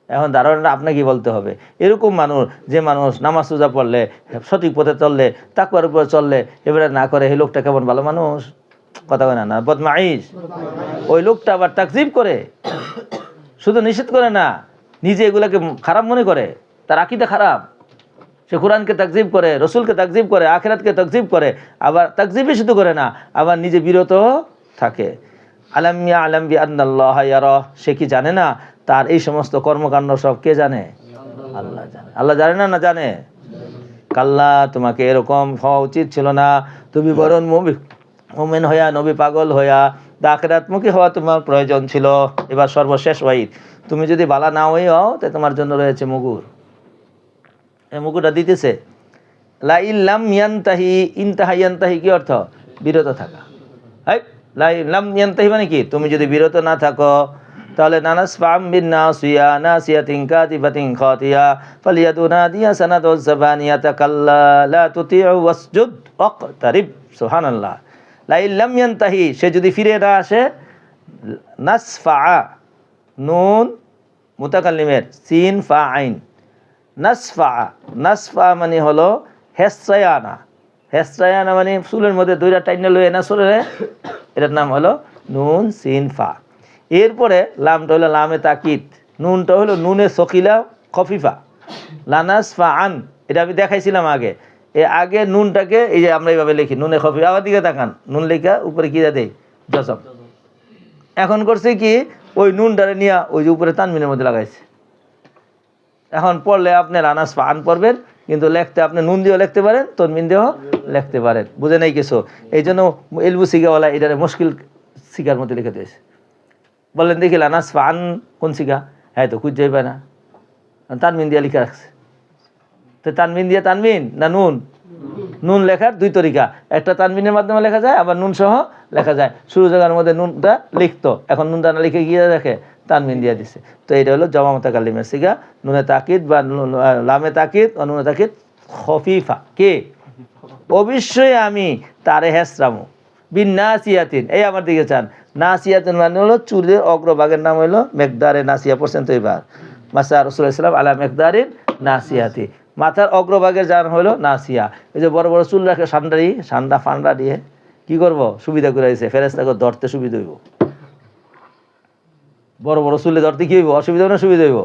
এখন ধারণাটা আপনাকে বলতে হবে। এরকম মানুষ, যে মানুষ নামাজ রোজা পড়লে, সঠিক পথে চললে, তাকওয়ার উপরে চললে, এবারে না করে, এই লোকটা কেমন ভালো মানুষ? কথা বলে না, বদমাইশ। ওই লোকটা আবার তাকজিব করে, শুধু নিষেধ করে না, নিজে এগুলাকে খারাপ মনে করে, তার আকীদা খারাপ। সে কোরআনকে তাকজিব করে, রসুলকে তাকজিব করে, আখিরাতকে তাকজিব করে, আবার তাকজিবই শুধু করে না, আবার নিজে বিরত থাকে। আলাম ইয়ালাম বিআন্নাল্লাহা ইয়ারা, সে কি জানে না তার এই সমস্ত কর্মকাণ্ড সব কে জানে? আল্লাহ জানে। আল্লাহ জানে না? না জানে? কাল্লা, তোমাকে এরকম হওয়া উচিত ছিল না। তুমি বরং মুমিন হইয়া, নবী পাগল হইয়া আখিরাতমুখী হওয়া তোমার প্রয়োজন ছিল। এবার সর্বশেষ ওয়াইদ, তুমি যদি বালা না হও তাই তোমার জন্য রয়েছে মুগুর। এই মুগুরটা দিতেছে লা ইল্লাম ইয়ানতাহি, ইনতাহা ইয়ানতাহি কি অর্থ? বিরত থাকা। লা ইল্লাম ইয়ানতাহি মানে কি? তুমি যদি বিরত না থাকো, তাহলে নানাসফাম বিন নাসিয়া নাসিয়াতিন কাতিবাতিন খাতিয়া ফালিয়াদু নাদিয়া সানাদু যাবানিয়াতা কাল্লা লা তুতিউ ওয়াসজুদ ওয়াকতারিব। সুবহানাল্লাহ। লা ইল্লাম ইয়ানতাহি, সে যদি ফিরে না আসে, নাসফা, নুন মুতাকাল্লিমের, সিন ফা আইন, নাসফা। নাসফা মানে হলো হেসরায়ানা। হেসরায়ানা মানে চুলের মধ্যে দুইটা টাইনা লয়ে না চলে, এটার নাম হলো নুন সিন ফা। এরপরে লামটা হলো লামে তাকিদ, নুনটা হলো নুনে সকিলা খফিফা, লানাসফা আন। এটা আমি দেখাইছিলাম আগে। আগে নুনটাকে এই যে আমরা এইভাবে লিখি, নুনে খফিফা, আবার দিকে তাকান, নুন লেখা উপরে কি দেয়? জজম। এখন করছে কি, ওই নুনটারে নিয়ে ওই যে উপরে তানমিনের মধ্যে লাগাইছে। এখন পড়লে আপনি লানাসফা আন পড়বেন, কিন্তু লিখতে আপনি নুন দিয়েও লিখতে পারেন, তনমিন দিয়েও লিখতে পারেন। বুঝে নাই কিছু? এই জন্য এলবু শিখাওয়ালা এটারে মুশকিল শিখার মধ্যে লিখে দিয়েছে। বললেন দেখি লানাসফা আন কোন শিখা? হ্যাঁ, তো খুঁজ যাইবে না, তানমিন দিয়ে লিখে রাখছে। তো তানমিন দিয়ে তানমিন না নুন? নুন লেখার দুই তরিকা, একটা তানমিনের মাধ্যমে লেখা যায়, আবার নুন সহ লেখা যায়। শুরু জায়গার মধ্যে নুনটা লিখতো, এখন নুনটা না লিখে গিয়ে দেখে তানমিন দিয়ে দিছে। তো এটা হলো জমা মুতাকাল্লিমের শিখা, নুনে তাকিদ বা লামে তাকিদ ও নুনে তাকিদ খফিফা। কে? অবশ্যই আমি তারে হেসরামু বিন নাসিয়াতিন। এই আমার দিকে চান, নাসিয়াতিন মানে হলো চুলের অগ্রভাগের নাম হলো মেকদারে নাসিয়া পড়ছেন তো এবার, মাসা রাসূলুল্লাহ সাল্লাল্লাহু আলা মেকদারিন নাসিয়াতি, মাথার অগ্রভাগের জান হলো নাসিয়া। এই যে বড় বড় চুল রাখে সান্ডা ফান্ডা দিয়ে কি করব, সুবিধা করে দিয়েছে, ফেরেশতাকে ধরতে সুবিধা হইব। বড় বড় চুলে ধরতে কি হইব, অসুবিধা না সুবিধা হইব?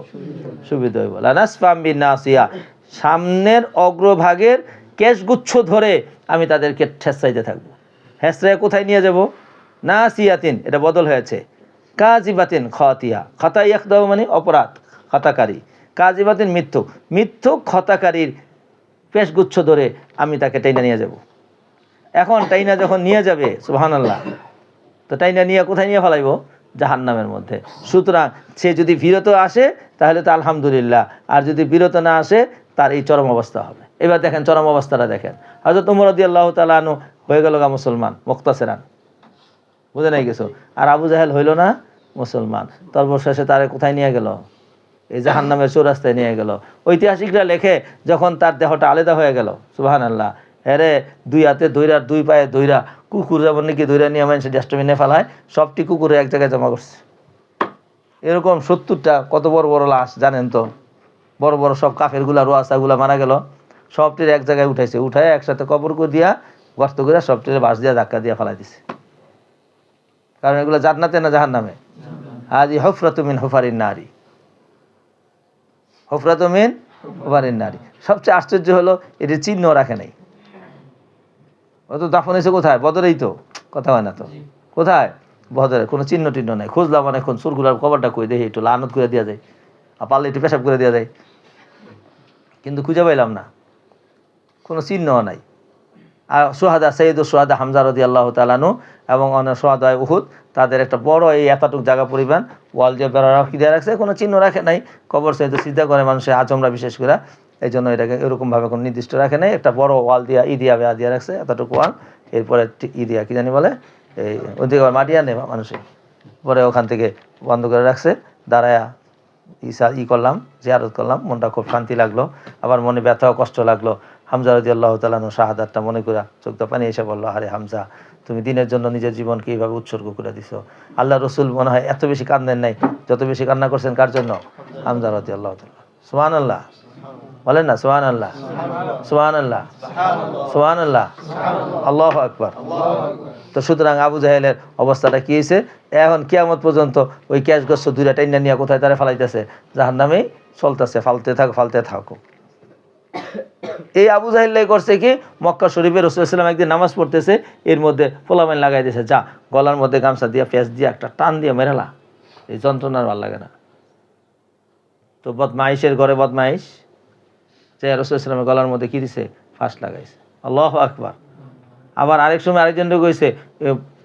সুবিধা হইব। লানাসফাম বিন নাসিয়া, সামনের অগ্রভাগের কেশগুচ্ছ ধরে আমি তাদেরকে ঠেসাইতে থাকবো। হেসরায় কোথায় নিয়ে যাব? নাসিয়াতিন, এটা বদল হয়েছে, কাজিবাতিন খাতিয়া, খাতা ইয়াকদাও মানে অপরাধ, খাতাকারী, কাজিবাতিন মিথ্যুক, মিথ্যুক খতাকারীর পেশগুচ্ছ ধরে আমি তাকে টাইনা নিয়ে যাব। এখন টাইনা যখন নিয়ে যাবে, সুবহানাল্লাহ, তো টাইনা নিয়ে কোথায় নিয়ে ফেলাইব? জাহান্নামের মধ্যে। সুতরাং সে যদি বিরত আসে তাহলে তো আলহামদুলিল্লাহ, আর যদি বিরত না আসে তার এই চরম অবস্থা হবে। এবার দেখেন চরম অবস্থাটা দেখেন। হযরত ওমর রাদিয়াল্লাহু তাআলা আনহু হয়ে গেল গা মুসলমান, মুক্তাসিরান, বুঝে নাই কিছু। আর আবু জাহেল হইল না মুসলমান, তারপর শেষে তারে কোথায় নিয়ে গেল? এই জাহান্নামের চৌরাস্তায় নিয়ে গেল। ঐতিহাসিকরা লেখে যখন তার দেহটা আলাদা হয়ে গেল, সুবহানাল্লাহ, হেরে দুই হাতে দইরা, দুই পায়ে দইরা, কুকুর যেমন নাকি দইরা নিয়ে মানুষের ডাস্টবিনে ফেলায়, সবটি কুকুরে এক জায়গায় জমা করছে। এরকম 70টা কত বড় বড় লাশ জানেন তো, বড় বড় সব কাফেরগুলা, রোয়াসাগুলা মারা গেল, সবটির এক জায়গায় উঠাইছে, উঠায় একসাথে কবর করে দিয়া গর্ত করে সবটির বাঁশ দিয়া ধাক্কা দিয়া ফেলাই দিছে। কারণ এগুলো জান্নাতে না জাহান্নামে? হাজি হুফরাতু মিন হুফারিন নারী, হুফরাতু মিন হুফারিন নারী। সবচেয়ে আশ্চর্য হলো এটির চিহ্ন রাখে নাই। ও তো দাফন হয়েছে কোথায়? বদরেই তো, কথা হয় না তো, কোথায়? বদরে, কোনো চিহ্ন টিহ্ন নাই। খুঁজলাম অনেকক্ষণ, চুরগুলার কবরটা কই দেখি, একটু লানত করে দেওয়া যায়, আর পারলে একটু পেশাব করে দেওয়া যায়, কিন্তু খুঁজে পাইলাম না, কোনো চিহ্ন নাই। আর সোহাদা, সৈয়দ সোহাদা হামজা রাদিয়াল্লাহু তাআলা আনহু এবং অন্য সোহাদা উহুদ, তাদের একটা বড় এই এতটুক জায়গা পরিমাণ ওয়াল যে বেড়া রাখি দিয়ে রাখছে, কোনো চিহ্ন রাখে নাই। কবর সাইতে সিদ্ধা করে মানুষের, আজমরা বিশেষ করে, এই জন্য এটাকে এরকমভাবে কোনো নির্দিষ্ট রাখে নাই। একটা বড় ওয়াল দিয়া ইদিয়া বেয়া দিয়ে রাখছে, এতটুকু ওয়াল। এরপরে ইদিয়া কি জানি বলে, এই ওদিকে মাটি আনে মানুষের, পরে ওখান থেকে বন্ধ করে রাখছে। দাঁড়ায়া করলাম, জিয়ারত করলাম, মনটা খুব শান্তি লাগলো, আবার মনে ব্যথা কষ্ট লাগলো। হামজা রাদিয়াল্লাহু তাআলা আনহু শাহাদাতটা মনে করে চোখটা পানি এসে বললো, আরে হামজা, তুমি দিনের জন্য নিজের জীবনকে এইভাবে উৎসর্গ করে দিছো। আল্লাহ রসুল মনে হয় এত বেশি কান্দেন নাই যত বেশি কান্না করছেন কার জন্য? হামজা রাদিয়াল্লাহু তাআলা। সুবহানাল্লাহ, বলেন না সুবহানাল্লাহ, সুবহানাল্লাহ, সুবহানাল্লাহ, আল্লাহু আকবার। তো সুতরাং আবু জাহেলের অবস্থাটা কি হয়েছে? এখন কিয়ামত পর্যন্ত ওই ক্যাশগ্রস্ত দুইটা টাইনা নিয়ে কোথায় তারা ফালাইতেছে? জাহান্নামেই চলতেছে, ফালতে থাকো। এই আবু জাহেল করছে কি, মক্কা শরীফে রাসূলুল্লাহ সাল্লাল্লাহু আলাইহি ওয়াসাল্লাম একদিন নামাজ পড়তেছে, এর মধ্যে পোলামাইন লাগাই দিয়েছে, যা গলার মধ্যে গামছা দিয়া ফেস দিয়া একটা টান দিয়ে মেরেলা, এই যন্ত্রণার ভালো লাগে না। তো বদমাইশের ঘরে বদমাইশ, যে রাসূলুল্লাহ সাল্লাল্লাহু গলার মধ্যে কি দিছে? ফাঁস লাগাইছে। আল্লাহু আকবার। আবার আরেক সময় আরেকজন কইছে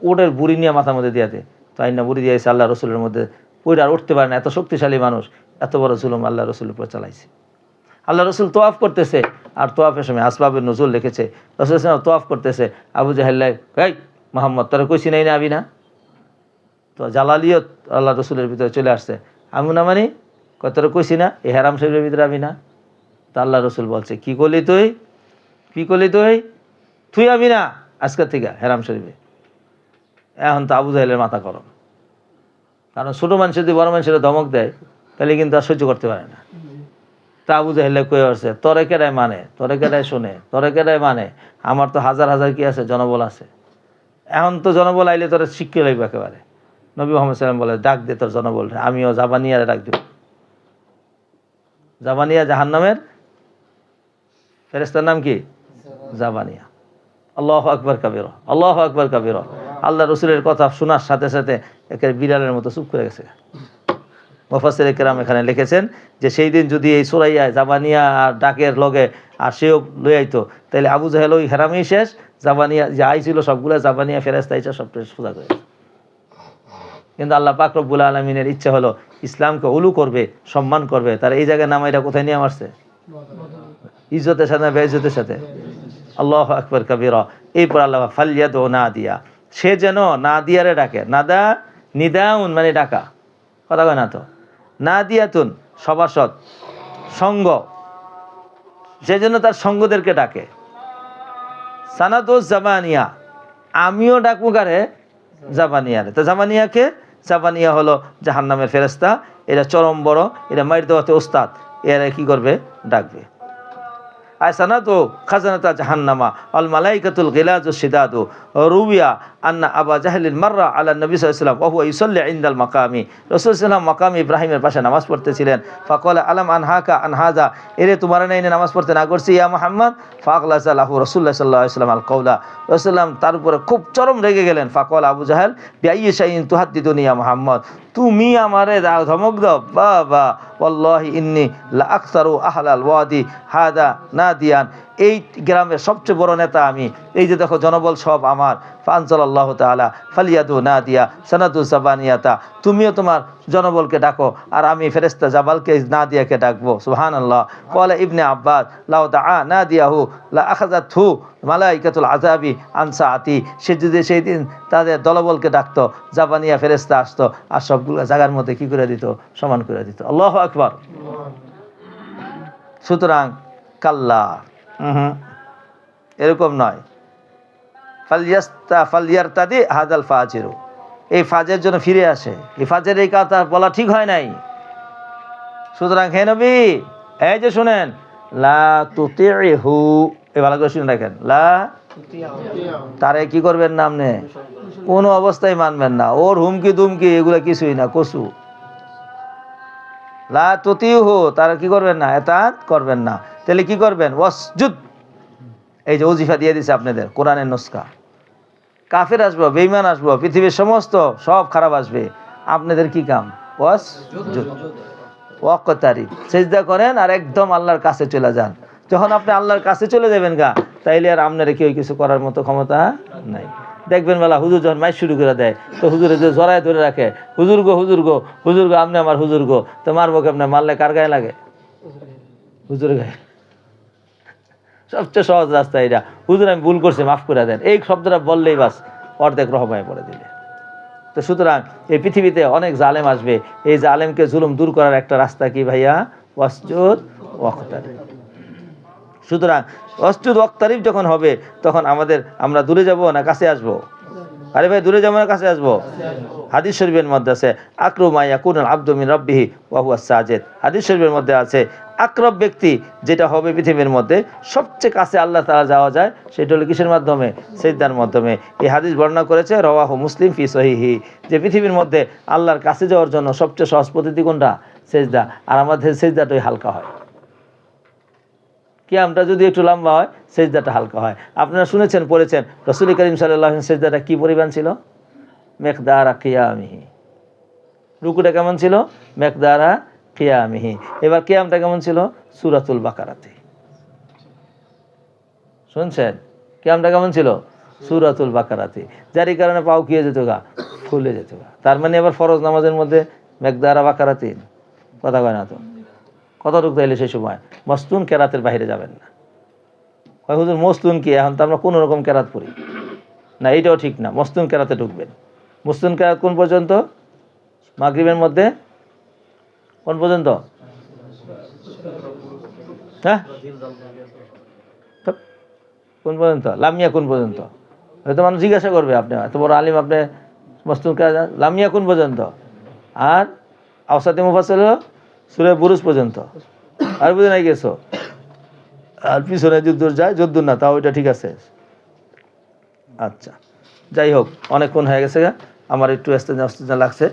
ওটের বুড়ি নিয়ে মাথার মধ্যে দিয়াতে, তাই না বুড়ি দিয়েছে আল্লাহ রসুলের মধ্যে, ওইটা আর উঠতে পারে না, এত শক্তিশালী মানুষ, এত বড় জুলুম আল্লাহ রসুলের উপর চালাইছে। আল্লাহ রসুল তোয়াফ করতেছে, আর তোয়াফের সময় আসবাবের নজুল লিখেছে, রসুল তোয়াফ করতেছে, আবু জাহেল, এই মোহাম্মদ তোরা কইছি নাই না আবি না? তো জালালিয়ত আল্লাহ রসুলের ভিতরে চলে আসছে, আমি না মানি, তোরা কইছি না এই হেরাম শরীফের ভিতরে আবি না? তা আল্লাহ রসুল বলছে, কি করলি তুই, কি করলি তুই, তুই আবি না আজকের থেকে হেরাম শরীফে। এখন তো আবু জাহেলের মাথা গরম, কারণ ছোটো মানুষ যদি বড় মানুষের ধমক দেয় তাহলে কিন্তু আর সহ্য করতে পারে না। তা আবু জাহেলে কয়ে আসছে, তরে কেডায় মানে, তরে কেডায় শোনে, তরে কেডায় মানে, আমার তো হাজার হাজার কি আছে, জনবল আছে। এখন তো জনবল আইলে তোরা শিক্ষা লাগবে একেবারে। নবী মুহাম্মদ সাল্লাল্লাহু আলাইহি ওয়াসাল্লাম বলে, ডাক দে তোর জনবল, আমিও জাবানিয়ারে ডাক দেব। জাবানিয়া জাহান্নামের ফেরেশতার নাম কি? জাবানিয়া। আল্লাহু আকবার কাবীরা, আল্লাহু আকবার কাবীরা। আল্লাহ রসুলের কথা শোনার সাথে সাথে একেবারে বিড়ালের মতো চুপ করে গেছে। মুফাসসিরে কেরাম এখানে লিখেছেন যে সেই দিন যদি এই সুরাইয়া জাবানিয়া আর ডাকের লগে আর সেও লই আইতো, তাহলে আবু জাহেল ওই হেরামেই শেষ, জাবানিয়া যে আইছিল সবগুলো জাবানিয়া ফেরেশতা আইসা সবটা সোজা করে। কিন্তু আল্লাহ পাক রব্বুল আলামিনের ইচ্ছা হলো ইসলামকে উলু করবে, সম্মান করবে, তার এই জায়গায় নামাইটা কোথায় নিয়ে মারছে? ইজ্জতের সাথে না বেইজ্জতের সাথে? আল্লাহু আকবার কাবীরা। এরপর আল্লাহ ফালইয়াদউ নাদিয়া, সে যেন নাদিয়ারে ডাকে। নাদা নিদাউন মানে ডাকা, কথা কয় না তো। নাদিয়াতুন সভাসদ, সঙ্গ, সে যেন তার সঙ্গদেরকে ডাকে। সানাতু জাবানিয়া, আমিও ডাকবো কারে? জাবানিয়ারে। তো জাবানিয়াকে, জাবানিয়া হলো জাহান্নামের ফেরেশতা, এরা চরম বড়, এরা মাইর দেওয়াতে ওস্তাদ, এরা কি করবে? ডাকবে। আর সানাতু খাজানাতা জাহান্নামা আল মালাইকাতুল গিলাজুস শিদাদু রুবিয়া আন্না আবা জাহলিন মাররা আলা নবী সাল্লাল্লাহু আলাইহি ওয়াসাল্লাম ওয়া হুয়া ইউসাল্লি ইনদাল মাকামি। রাসূল সাল্লাল্লাহু মাকামি ইব্রাহিমের পাশে নামাজ পড়তেছিলেন। ফাকালা আলাম আনহাকা আন হাযা, এরে তোমার না এনে নামাজ পড়তে না করছি ইয়া মুহাম্মদ? ফাকলাসা লাহু রাসূলুল্লাহ সাল্লাল্লাহু আলাইহি ওয়াসাল্লাম আল কওলা, রাসূলুল্লাহ তার উপরে খুব চরম রেগে গেলেন। ফাকালা আবু জাহেল বিআইয়ি শাইইন তুহাদ্দিদুনি ইয়া মুহাম্মদ, তুমি আমারে ধমক দাও? বাবা ওয়াল্লাহি ইন্নী লা আকসারু আহলাল ওয়াদি হাদা নাদিয়ান, এই গ্রামের সবচেয়ে বড় নেতা আমি, এই যে দেখো জনবল সব আমার। ফানজালাল্লাহু তাআলা ফালিয়াদু নাদিয়া সানাতু জাবানিয়াতা, তুমিও তোমার জনবলকে ডাকো আর আমি ফেরেশতা জাবালকে নাদিয়াকে ডাকবো। সুবহানাল্লাহ। ক্বালা ইবনে আব্বাস লাউ দাআ নাদিয়াহু লা আখাযাতহু মালাইকাতুল আযাবি আন সাআতি, সে যদি সেই দিন তাদের দলবলকে ডাকতো, জাবানিয়া ফেরেশতা আসতো আর সবগুলো জায়গার মধ্যে কি করে দিত? সমান করে দিত। আল্লাহু আকবার। সুতরাং কাল্লা, এরকম নয়। ফালিয়ারতাদি হাদাল ফাজিরু, এই ফাজের জন্য ফিরে আসে। এই ফাজের এই কথা বলা ঠিক হয় নাই। সুতরাং হে নবী, এই যে শুনেন, লা তুতিহু, এই ভালো করে শুনে রাখেন, লা তারে কি করবেন না? আপনি কোনো অবস্থায় মানবেন না। ওর হুমকি দুমকি এগুলো কিছুই না, কসু। লা তুতিহু, তারা কি করবেন না? এতাত করবেন না। তাহলে কি করবেন? ওয়াসজুদ, এই যে ওজিফা দিয়ে দিছে আপনাদের, কোরআনের নুসখা। কাফের আসবো, বেঈমান আসবো, পৃথিবীর সমস্ত সব খারাপ আসবে, আপনাদের কি কাম? ওয়াসজুদ, ওয়াক্তারিব, সিজদা করেন আর একদম আল্লাহর কাছে চলে যান। যখন আপনি আল্লাহর কাছে চলে যাবেন গা, তাইলে আর আপনারা কেউ কিছু করার মতো ক্ষমতা নাই। দেখবেন বেলা হুজুর যখন মাইক শুরু করে দেয়, তো হুজুরে যে জড়ায় ধরে রাখে, হুজুর গো হুজুর গো হুজুর গো, আপনি আমার হুজুর গো, তো মারবো কেমনে? মারলে কার গায়ে লাগে? হুজুর গায়ে। সবচেয়ে সহজ রাস্তা এটা, হুজুর আমি ভুল করছি মাফ করে দেন, এই শব্দটা বললেই বাস অর্ধেক রহমায় পড়ে দিলে। তো সুতরাং এই পৃথিবীতে অনেক জালেম আসবে, এই জালেমকে জুলুম দূর করার একটা রাস্তা কি ভাইয়া? ওয়াসজুদ ওয়াক্তারিব। সুতরাং ওয়াসজুদ ওয়াক্তারিব যখন হবে, তখন আমরা দূরে যাব না কাছে আসবো? আরে ভাই, দূরে যাবো না কাছে আসবো? হাদিস শরীফের মধ্যে আছে আকরাবু মা ইয়াকুনুল আবদু মিন রাব্বিহি ওয়া হুয়া সাজিদ। হাদিস শরীফের মধ্যে আছে আকরাব ব্যক্তি যেটা হবে পৃথিবীর মধ্যে সবচেয়ে কাছে আল্লাহ তাআলা যাওয়া যায়, সেটা হলো কিসের মাধ্যমে? সিজদার মাধ্যমে। এই হাদিস বর্ণনা করেছে রাওয়াহু মুসলিম ফি সহিহি, যে পৃথিবীর মধ্যে আল্লাহর কাছে যাওয়ার জন্য সবচেয়ে সহজ পদ্ধতি কোনটা? সিজদা। আর আমাদের সিজদাটাই হালকা হয়, কিয়ামটা যদি একটু লম্বা হয়, সিজদাটা হালকা হয়। আপনারা শুনেছেন, পড়েছেন, রাসূল করিম সাল্লাল্লাহু আলাইহি ওয়াসাল্লাম সিজদাটা কি পরিমাণ ছিল? মিকদারা কিয়ামিহি। রুকুটা কেমন ছিল? মিকদারা কিয়ামিহি। এবার কিয়ামটা কেমন ছিল? সূরাতুল বাকারাতে। শুনছেন? কিয়ামটা কেমন ছিল? সূরাতুল বাকারাতে। যারই কারণে পাও কি হয়ে যেত গা? ফুলে যেত গা। তার মানে এবার ফরজ নামাজের মধ্যে মিকদারা বাকারাতে কথা কয় না তো? কতটুকু তাইলে সেই সময় মস্তুন কেরাতের বাইরে যাবেন না। হুজুর মস্তুন কি? এখন তো আমরা কোনো রকম কেরাত পড়ি না, এইটাও ঠিক না। মস্তুন কেরাতে ঢুকবেন। মস্তুন কেরাত কোন পর্যন্ত? মাগরিবের মধ্যে কোন পর্যন্ত? হ্যাঁ, কোন পর্যন্ত? লামিয়া কোন পর্যন্ত? হয়তো মানুষ জিজ্ঞাসা করবে, আপনি এত বড় আলিম, আপনি মস্তুন কেরাত লামিয়া কোন পর্যন্ত? আর আওসাতে মুফাসসাল সূরা বুরুজ পর্যন্ত। আর বুঝে নাই গেছো? আর পিছনে যুদ্ধর যায়, যুদ্ধ না, তাও ওইটা ঠিক আছে। আচ্ছা, যাই হোক, অনেকক্ষণ হয়ে গেছে, আমার একটু অস্তেজা লাগছে।